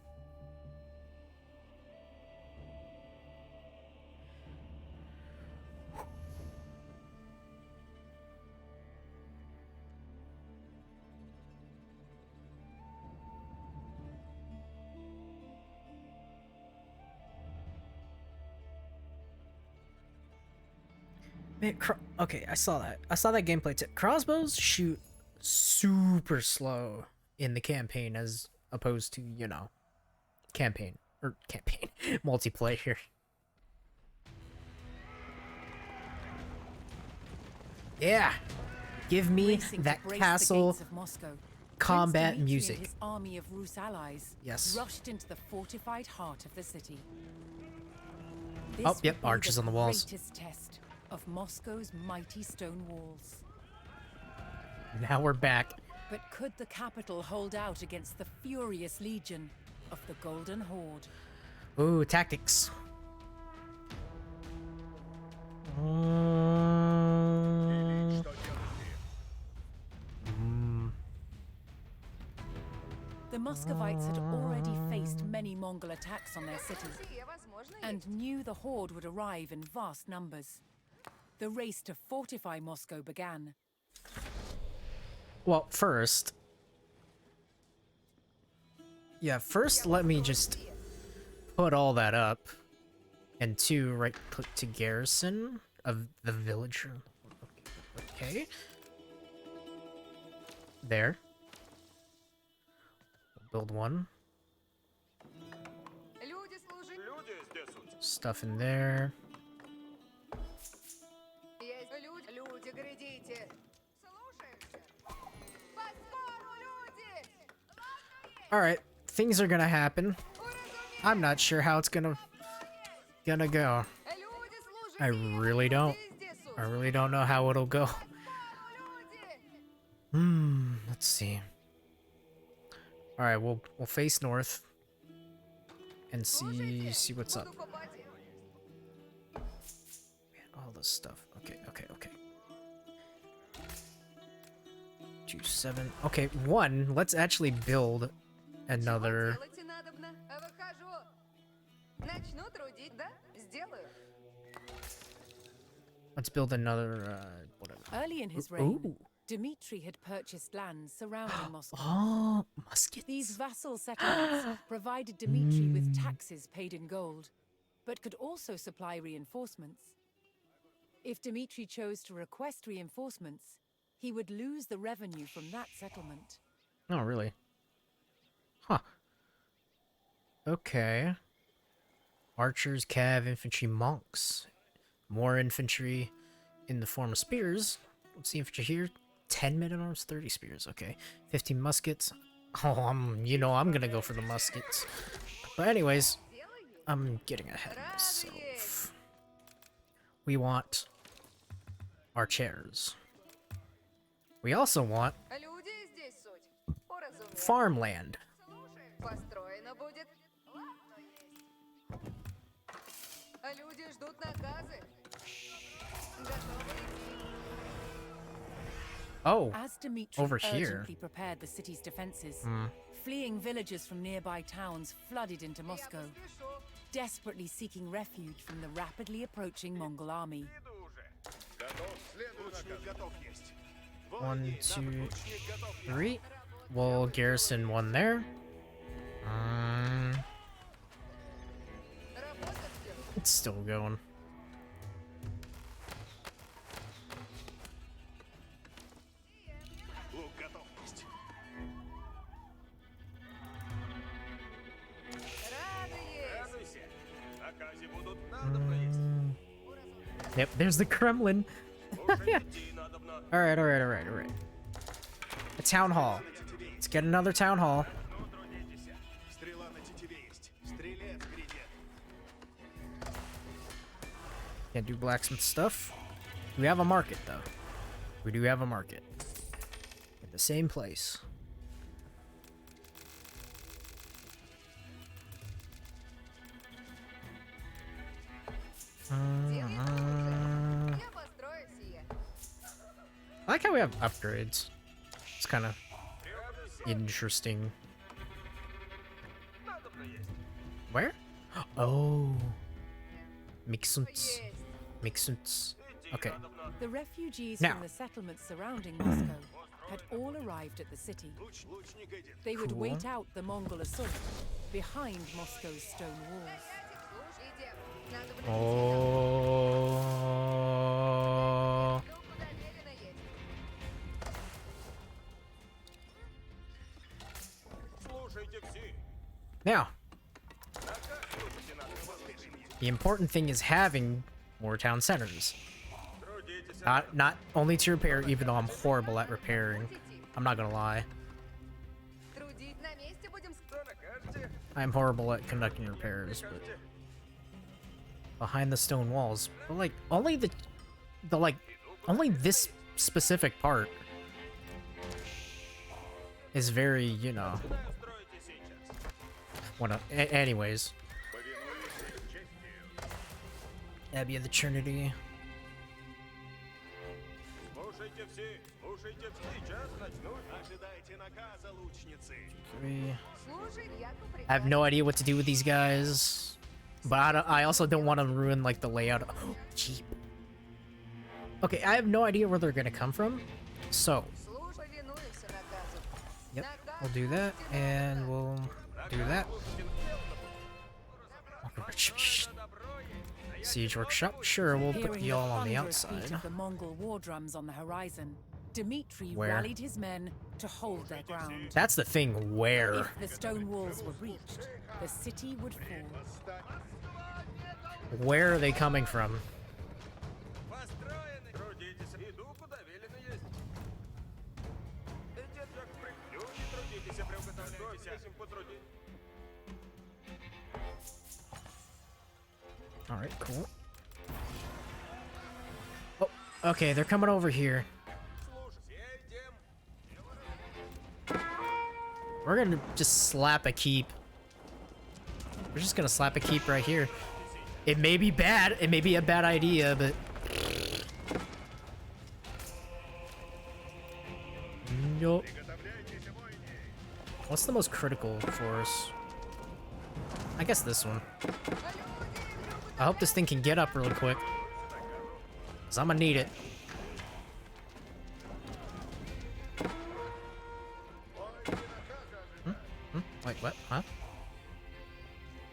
Man, okay, I saw that. I saw that gameplay tip. Crossbows shoot super slow in the campaign as opposed to, you know, multiplayer. Yeah, give me Racing that to brace the castle gates of Moscow, combat Prince Dmitri music. and his army of Rus allies Yes. rushed into the fortified heart of the city. Oh, This yep, would be archers the on the walls. greatest test of Moscow's mighty stone walls. Now we're back. But could the capital hold out against the furious legion of the Golden Horde? Ooh, tactics. The Muscovites had already faced many Mongol attacks on their city and knew the Horde would arrive in vast numbers. The race to fortify Moscow began. Well, first let me just put all that up. And two, right click to garrison of the villager. Okay. There. We'll build one. Stuff in there. Alright, things are gonna happen. I'm not sure how it's gonna go. I really don't know how it'll go. Let's see. Alright, we'll face north and see what's up. Man, all this stuff. Okay. 2-7. Okay, one, let's actually build another. Let's build another, whatever. Early in his reign, Ooh. Dmitri had purchased lands surrounding Moscow. Oh, muskets. These vassal settlements provided Dmitri with taxes paid in gold, but could also supply reinforcements. If Dmitri chose to request reinforcements, he would lose the revenue from that settlement. Oh, really? Huh. Okay. Archers, cav, infantry, monks. More infantry in the form of spears. What's the infantry here? 10 men-at-arms, 30 spears. Okay. 15 muskets. Oh, I'm gonna go for the muskets. But anyways, I'm getting ahead of myself. We want our chairs. We also want farmland. Oh, As Dmitri over here. urgently prepared the city's defenses, fleeing villagers from nearby towns flooded into Moscow, desperately seeking refuge from the rapidly approaching Mongol army. 1, 2, 3. We'll garrison one there. It's still going. Yep, there's the Kremlin. Alright. A town hall. Let's get another town hall. Can't do blacksmith stuff. We have a market, though. We do have a market. In the same place. I like how we have upgrades. It's kind of interesting. Where? Oh. Mixunts. Okay. The refugees Now. from the settlements surrounding Moscow had all arrived at the city. They would Cool. wait out the Mongol assault behind Moscow's stone walls. Oh. Now, the important thing is having more town centers. Not only to repair, even though I'm horrible at repairing. I'm not gonna lie. Трудить на месте будем. I'm horrible at conducting repairs, but behind the stone walls. But like only only this specific part is very, you know. Anyways. Abbey of the Trinity. I have no idea what to do with these guys, but I also don't want to ruin like the layout. Oh, cheap. Okay, I have no idea where they're gonna come from, so yep, we'll do that, and we'll do that. Siege workshop. Sure, we'll put y'all on the outside. Of the Mongol war drums on the horizon, Dmitri Where? rallied his men to hold their ground. That's the thing. Where? If the stone walls were reached, the city would fall. Where are they coming from? Alright, cool. Oh, okay, they're coming over here. We're gonna just slap a keep. We're just gonna slap a keep right here. It may be bad, it may be a bad idea, but... Nope. What's the most critical for us? I guess this one. I hope this thing can get up really quick, cause I'm gonna need it. Wait, what? Huh?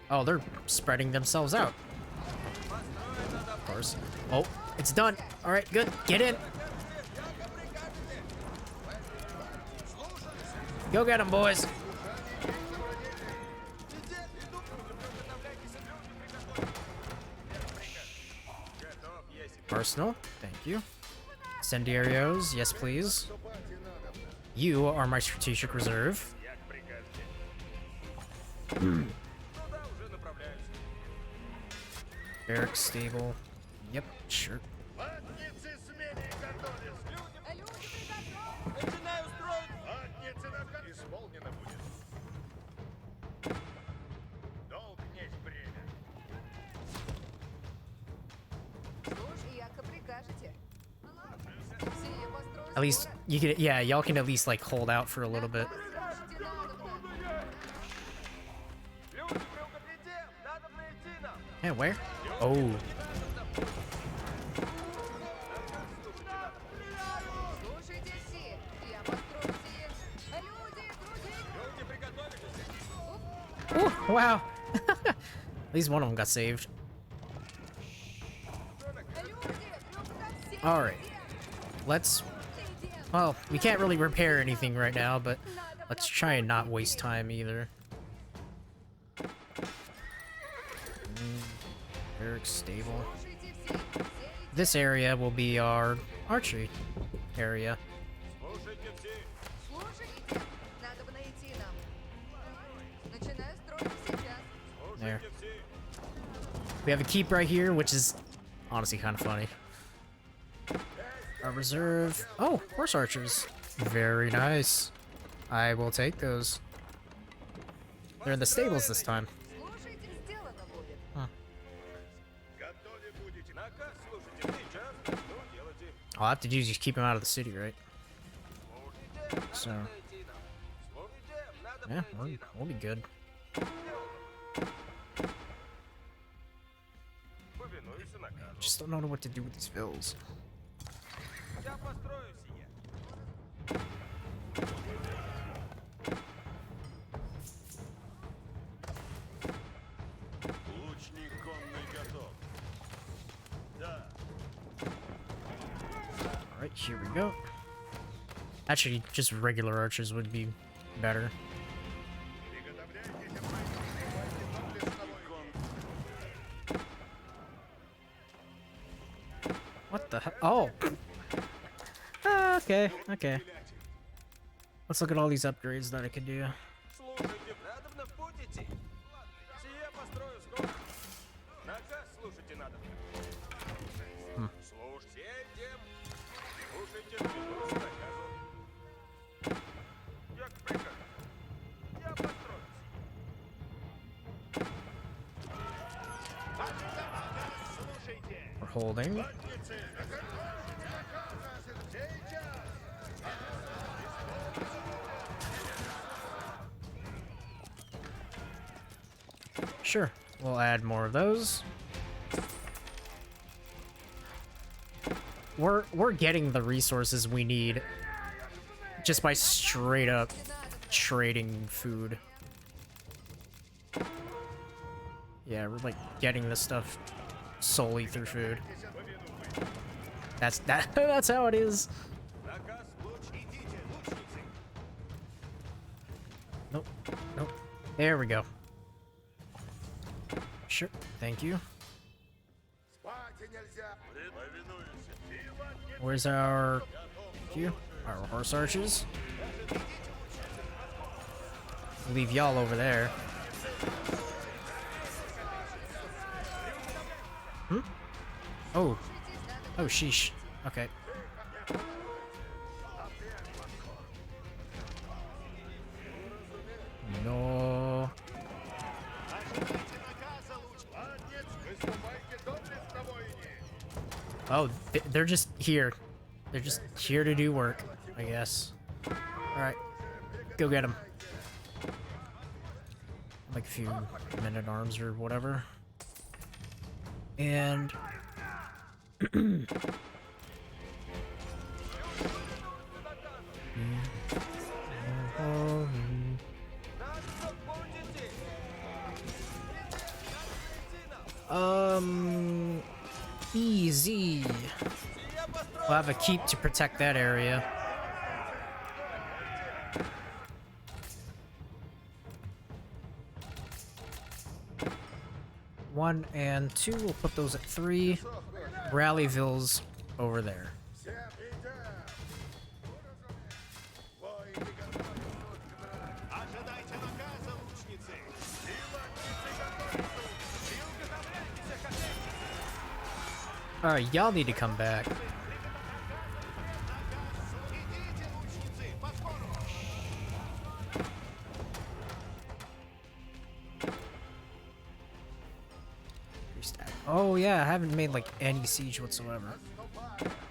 Oh, they're spreading themselves out. Of course. Oh, it's done. All right, good. Get in. Go get them, boys. Arsenal, thank you. Incendiarios, yes please. You are my strategic reserve. Barracks stable. Yep, sure. At least you can, yeah, y'all can at least like hold out for a little bit. Yeah, where? Oh. Oh, wow. At least one of them got saved. Alright. Let's... Well, we can't really repair anything right now, but let's try and not waste time either. Barracks stable. This area will be our archery area. There. We have a keep right here, which is honestly kind of funny. Our reserve. Oh, horse archers. Very nice. I will take those. They're in the stables this time. Huh. All I have to do is just keep them out of the city, right? So, yeah, we'll be good. Just don't know what to do with these vills. Alright, here we go. Actually, just regular archers would be better. What the hell? Oh! Ah, okay, okay. Let's look at all these upgrades that I can do. Слушайте, надобно в путь идти. Сие построю скоро. Наказ слушайте надобно. Слушайте, едем. Слушайте, слушайте наказу. Як приказ. Я построю. We're holding. Sure, we'll add more of those. We're getting the resources we need just by straight up trading food. Yeah, we're like getting this stuff solely through food. That's how it is. Nope. Nope. There we go. Sure. Thank you. Where's our our horse archers? Leave y'all over there. Hmm? Oh. Oh, sheesh. Okay. No. Oh, they're just here. They're just here to do work, I guess. Alright. Go get them. Like a few men-at-arms or whatever. And... Easy. We'll have a keep to protect that area. One and two, we'll put those at 3. Rallyville's over there. Alright, y'all need to come back. Oh yeah, I haven't made like any siege whatsoever.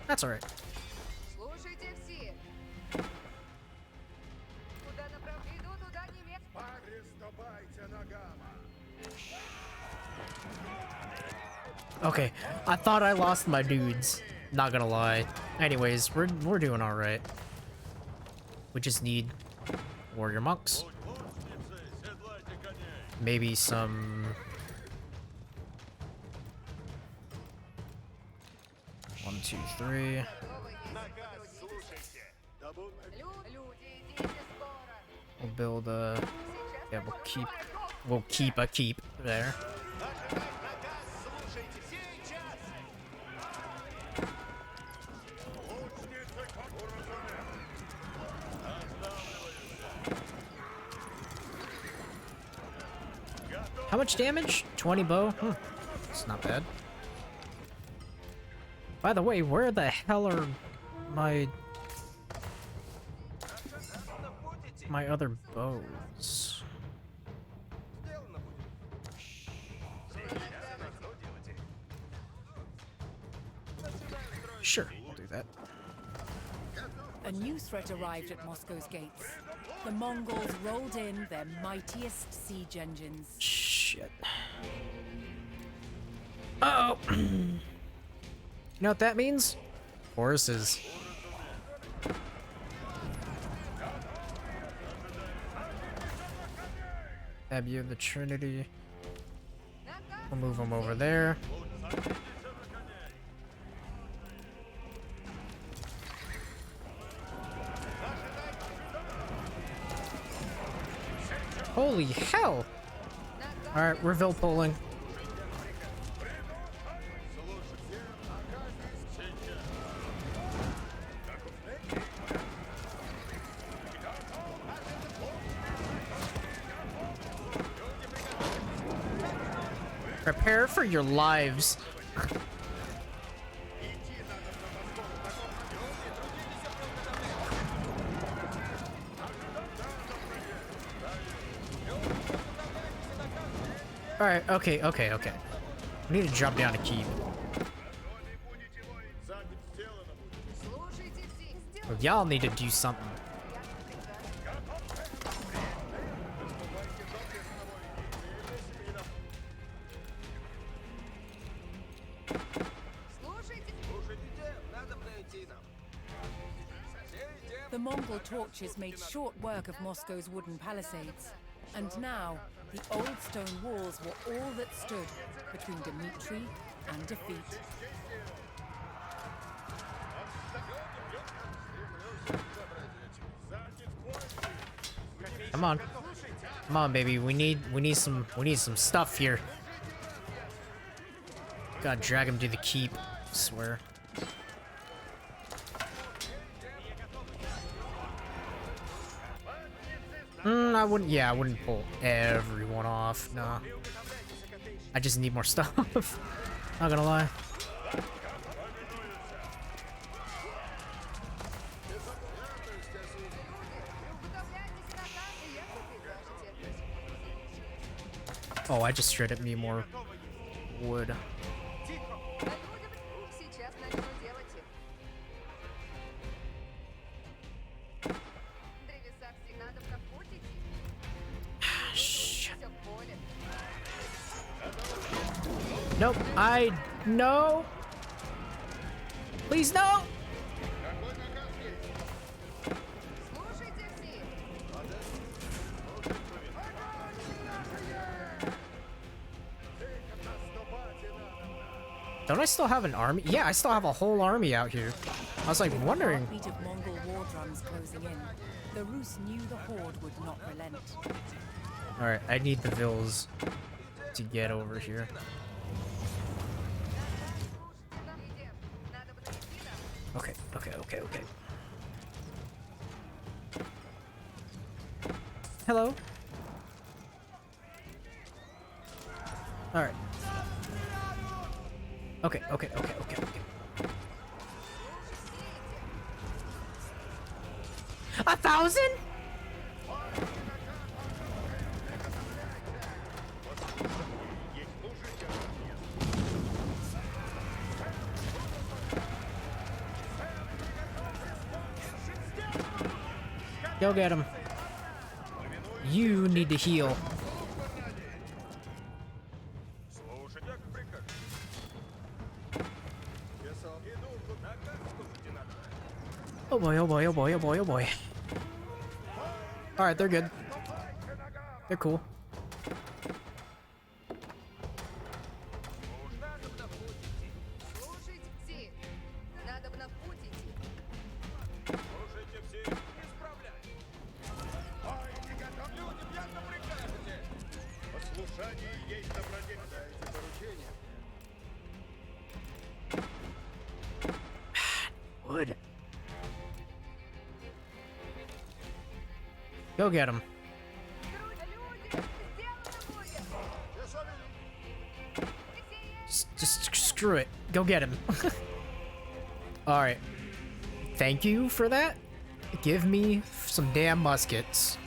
That's alright. Слушайте все. Куда иду, туда Okay, I thought I lost my dudes. Not gonna lie. Anyways, we're doing all right. We just need warrior monks. Maybe some. 1, 2, 3. We'll build a. Yeah, we'll keep a keep there. How much damage? 20 bow? It's not bad. By the way, where the hell are my other bows? Sure, we'll do that. A new threat arrived at Moscow's gates. The Mongols rolled in their mightiest siege engines. Shit. Uh-oh. You know what that means? Horses. Abbey of the Trinity. We'll move them over there. Holy hell! Alright, we're Ville pulling. Prepare for your lives. Alright, okay. We need to drop down a keep. Well, y'all need to do something. The Mongol torches made short work of Moscow's wooden palisades, and now the old stone walls were all that stood between Dmitri and defeat. Come on, baby. We need some stuff here. Gotta drag him to the keep. I swear. I wouldn't pull everyone off. Nah. I just need more stuff. Not gonna lie. Oh, I just straight up need more wood. Nope, no! Please, no! Don't I still have an army? Yeah, I still have a whole army out here. I was like wondering. Beat of Mongol war drums closing in. The Rus knew the horde would not relent. Alright, I need the Vils to get over here. Okay. Hello? Alright. Okay. 1,000? Go get him. You need to heal. Oh boy. Alright, they're good. They're cool. Wood. Go get him. Just screw it. Go get him. Alright. Thank you for that. Give me some damn muskets.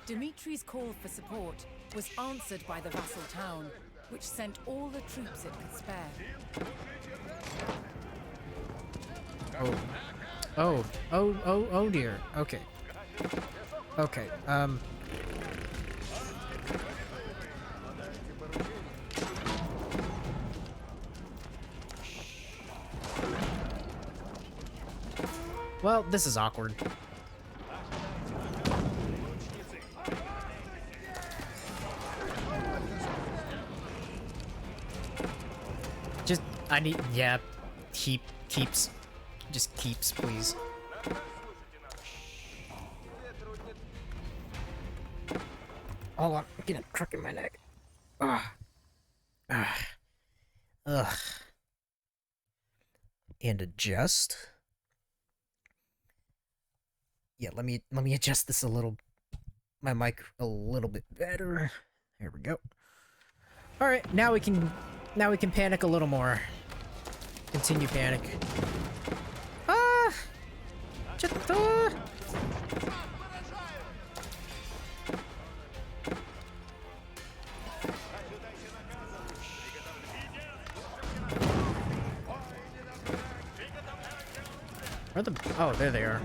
Dmitri's call for support was answered by the vassal town, which sent all the troops it could spare. Oh dear. Okay. Well, this is awkward. I need, yeah, keeps. Just keeps, please. Hold on, I'm getting a crook in my neck. Ugh. And adjust. Yeah, let me adjust this a little, my mic a little bit better. There we go. All right, now we can panic a little more. Continue panic. Ah! Chata! Where the? Oh, there they are.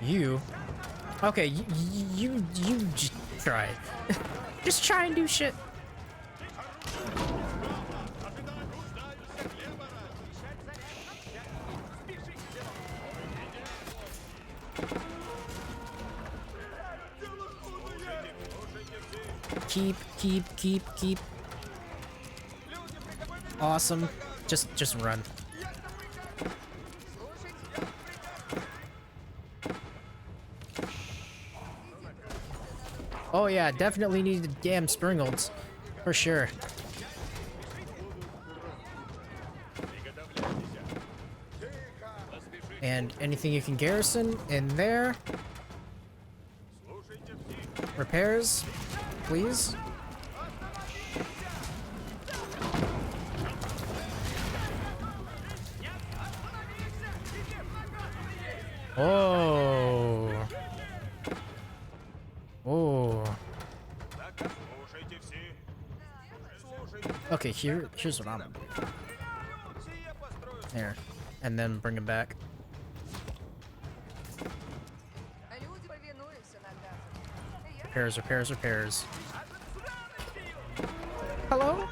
You. Okay, you just try. Just try and do shit. Keep. Awesome. Just run. Oh yeah, definitely need the damn springles. For sure. And anything you can garrison in there. Repairs, please. Oh. Oh. Okay, here's what I'm gonna do. There. And then bring him back. Repairs. Hello?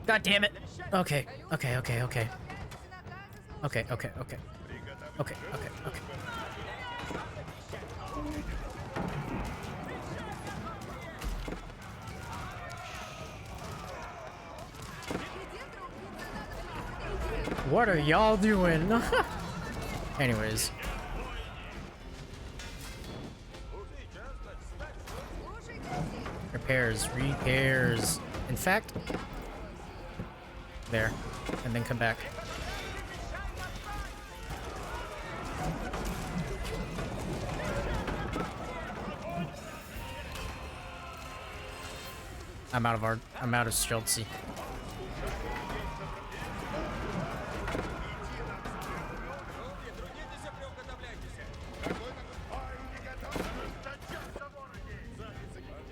God damn it. Okay. What are y'all doing? Anyways. Repairs. In fact, there. And then come back. I'm out of Streltsy.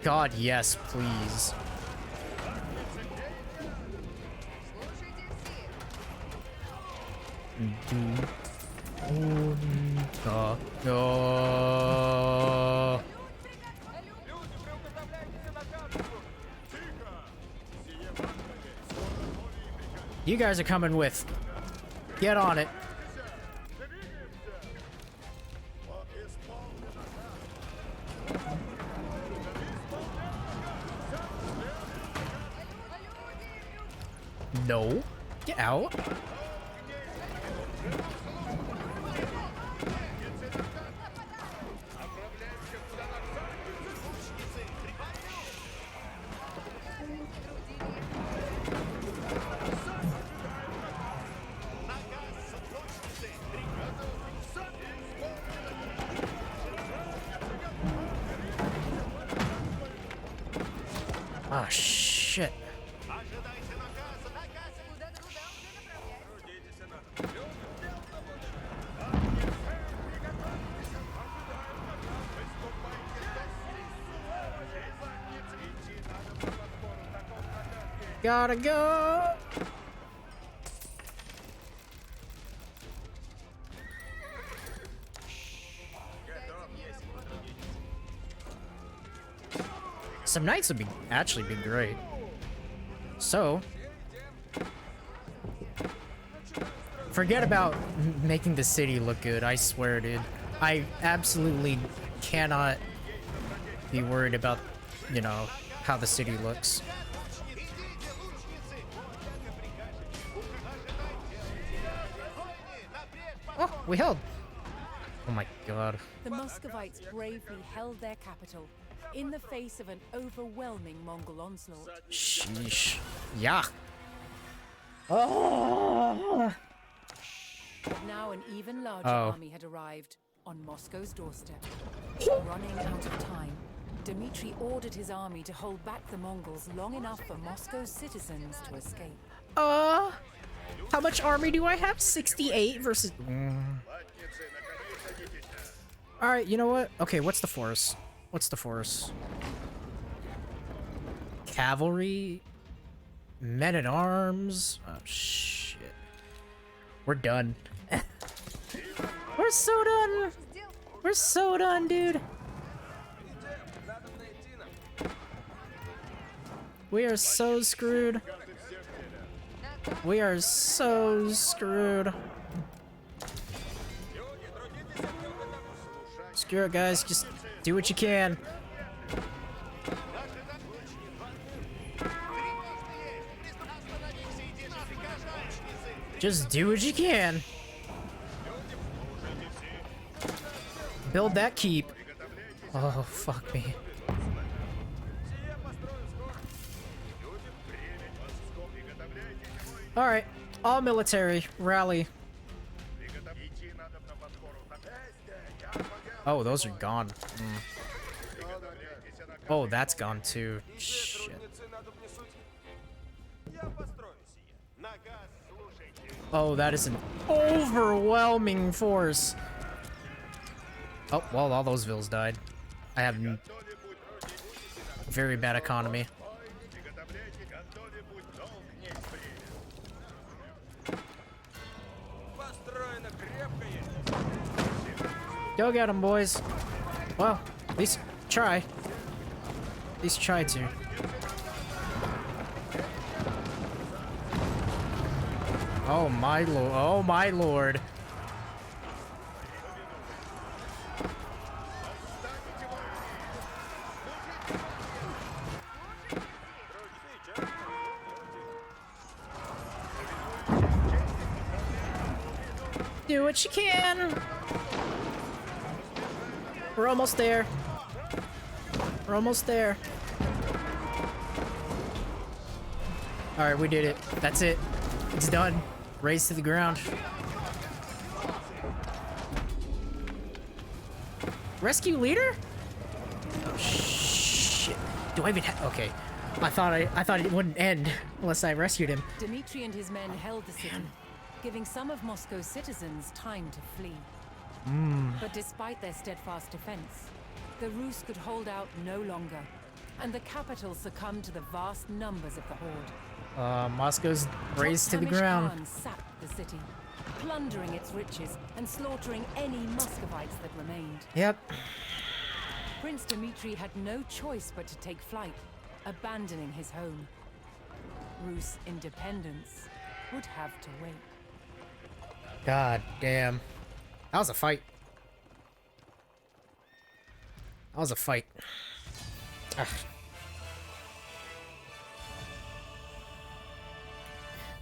God, yes, please. You guys are coming with. Get on it. No. Get out. Ah, shit. Gotta go. Some knights would actually be great. So, forget about making the city look good. I swear, dude. I absolutely cannot be worried about, you know, how the city looks. Oh, we held. Oh my god. The Muscovites bravely held their capital, in the face of an overwhelming Mongol onslaught. Sheesh. Yeah. Oh. But now an even larger Oh. army had arrived on Moscow's doorstep. Running out of time, Dmitri ordered his army to hold back the Mongols long enough for Moscow's citizens to escape. How much army do I have? 68 versus... Alright, you know what? Okay, what's the force? What's the force? Cavalry? Men-at-arms? Oh, shit. We're done. We're so done! We're so done, dude! We are so screwed. We are so screwed. Screw it, guys. Just do what you can. Just do what you can. Build that keep. Oh, fuck me. Alright, all military, rally. Oh, those are gone. Oh, that's gone too. Shit. Oh, that is an overwhelming force. Oh, well, all those vills died. I have very bad economy. Go get them, boys. Well, at least try. At least try to. Oh my lord. Oh my lord. Do what you can. We're almost there. We're almost there. Alright, we did it. That's it. It's done. Raise to the ground. Rescue leader? Oh, shit. Do I even have... Okay. I thought it wouldn't end unless I rescued him. Dmitri and his men held the city, giving some of Moscow's citizens time to flee. But despite their steadfast defense, the Rus could hold out no longer, and the capital succumbed to the vast numbers of the horde. Moscow's razed to the ground. Khan sacked the city, plundering its riches and slaughtering any Muscovites that remained. Yep. Prince Dmitri had no choice but to take flight, abandoning his home. Rus' independence would have to wait. God damn. That was a fight. That was a fight. Ugh.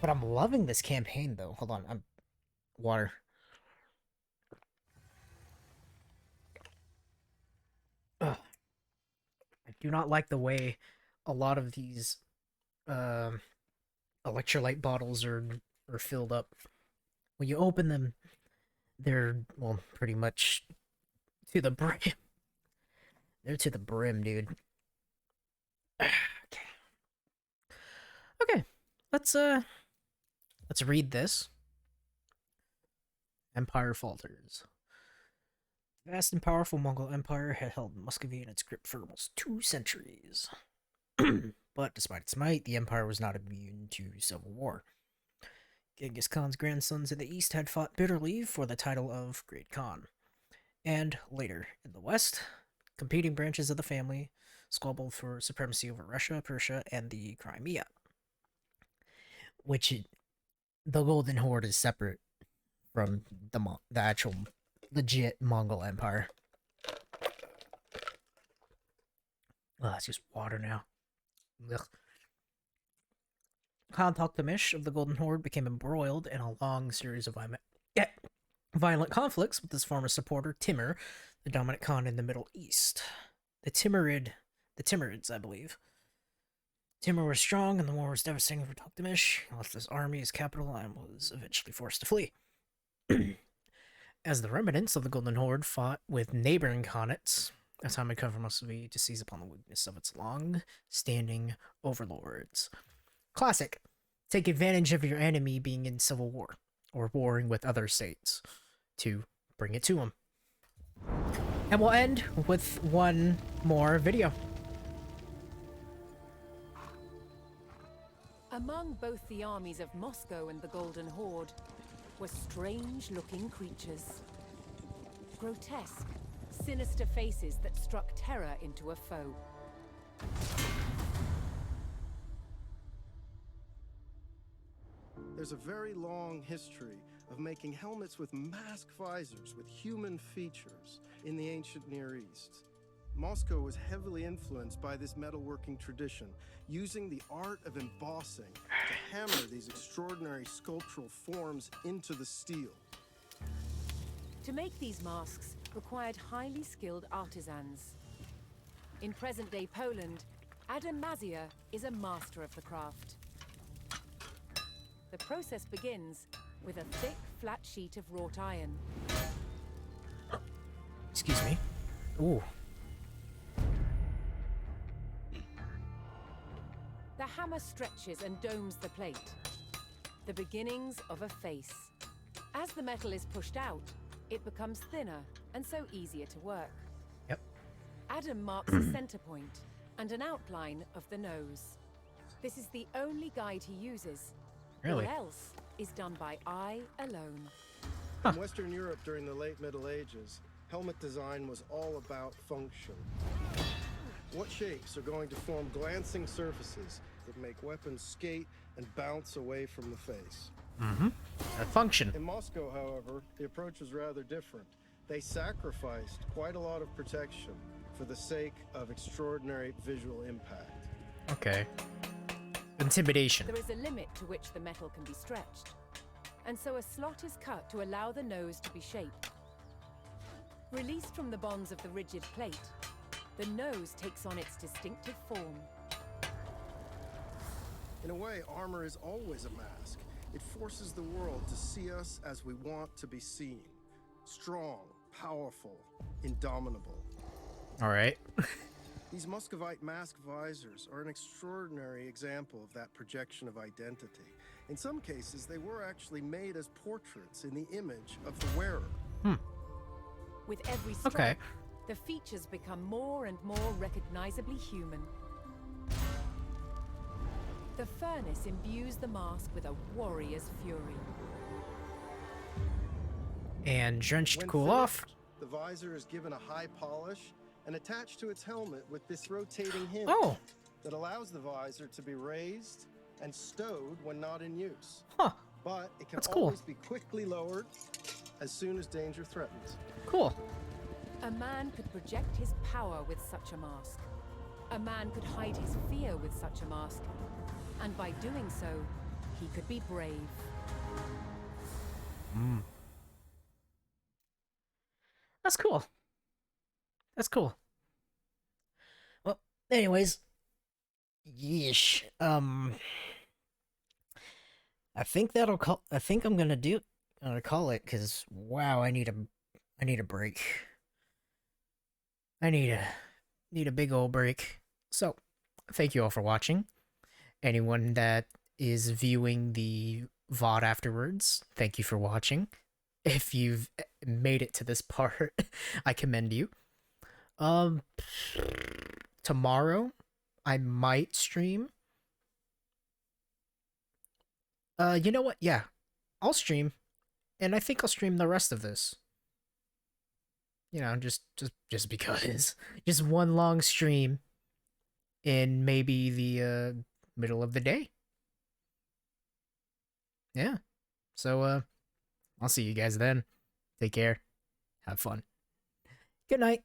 But I'm loving this campaign, though. Hold on, I'm... Water. Ugh. I do not like the way a lot of these electrolyte bottles are filled up. When you open them, they're, well, pretty much to the brim. They're to the brim, dude. Okay. Okay. Let's read this. Empire falters. The vast and powerful Mongol Empire had held Muscovy in its grip for almost 2 centuries. But despite its might, the empire was not immune to civil war. Genghis Khan's grandsons in the east had fought bitterly for the title of Great Khan. And later, in the west, competing branches of the family squabbled for supremacy over Russia, Persia, and the Crimea. The Golden Horde is separate from the actual legit Mongol Empire. Oh, it's just water now. Ugh. Khan Toktamish of the Golden Horde became embroiled in a long series of violent conflicts with his former supporter, Timur, the dominant Khan in the Middle East. The Timurid the Timurids, I believe. Timur was strong, and the war was devastating for Toktamish. He lost his army, his capital, and was eventually forced to flee. As the remnants of the Golden Horde fought with neighboring Khanates, a time had come for Muscovy to seize upon the weakness of its long-standing overlords. Classic. Take advantage of your enemy being in civil war, or warring with other states, to bring it to them. And we'll end with one more video. Among both the armies of Moscow and the Golden Horde were strange-looking creatures. Grotesque, sinister faces that struck terror into a foe. There's a very long history of making helmets with mask visors with human features in the ancient Near East. Moscow was heavily influenced by this metalworking tradition, using the art of embossing to hammer these extraordinary sculptural forms into the steel. To make these masks required highly skilled artisans. In present-day Poland, Adam Mazia is a master of the craft. The process begins with a thick, flat sheet of wrought iron. Excuse me. Ooh. The hammer stretches and domes the plate. The beginnings of a face. As the metal is pushed out, it becomes thinner and so easier to work. Yep. Adam marks a center point and an outline of the nose. This is the only guide he uses. Really? All else is done by eye alone. In Western Europe during the late Middle Ages, helmet design was all about function. What shapes are going to form glancing surfaces that make weapons skate and bounce away from the face? Mm-hmm. A function. In Moscow, however, the approach was rather different. They sacrificed quite a lot of protection for the sake of extraordinary visual impact. Okay. Intimidation. There is a limit to which the metal can be stretched, and so a slot is cut to allow the nose to be shaped. Released from the bonds of the rigid plate, the nose takes on its distinctive form. In a way, armor is always a mask. It forces the world to see us as we want to be seen. Strong, powerful, indomitable. All right. These Muscovite mask visors are an extraordinary example of that projection of identity. In some cases, they were actually made as portraits in the image of the wearer. With every stroke, the features become more and more recognizably human. The furnace imbues the mask with a warrior's fury. And drenched When cool finished, off. The visor is given a high polish and attached to its helmet with this rotating hinge that allows the visor to be raised and stowed when not in use. But it can always be quickly lowered as soon as danger threatens. Cool. A man could project his power with such a mask. A man could hide his fear with such a mask. And by doing so, he could be brave. That's cool. That's cool. Well, anyways, yeesh. I think that'll call. I think I'm gonna call it, because wow, I need a break. I need a big old break. So, thank you all for watching. Anyone that is viewing the VOD afterwards, thank you for watching. If you've made it to this part, I commend you. Tomorrow, I might stream. You know what? Yeah, I'll stream, and I think I'll stream the rest of this. You know, just because. Just one long stream in maybe the middle of the day. Yeah. So I'll see you guys then. Take care. Have fun. Good night.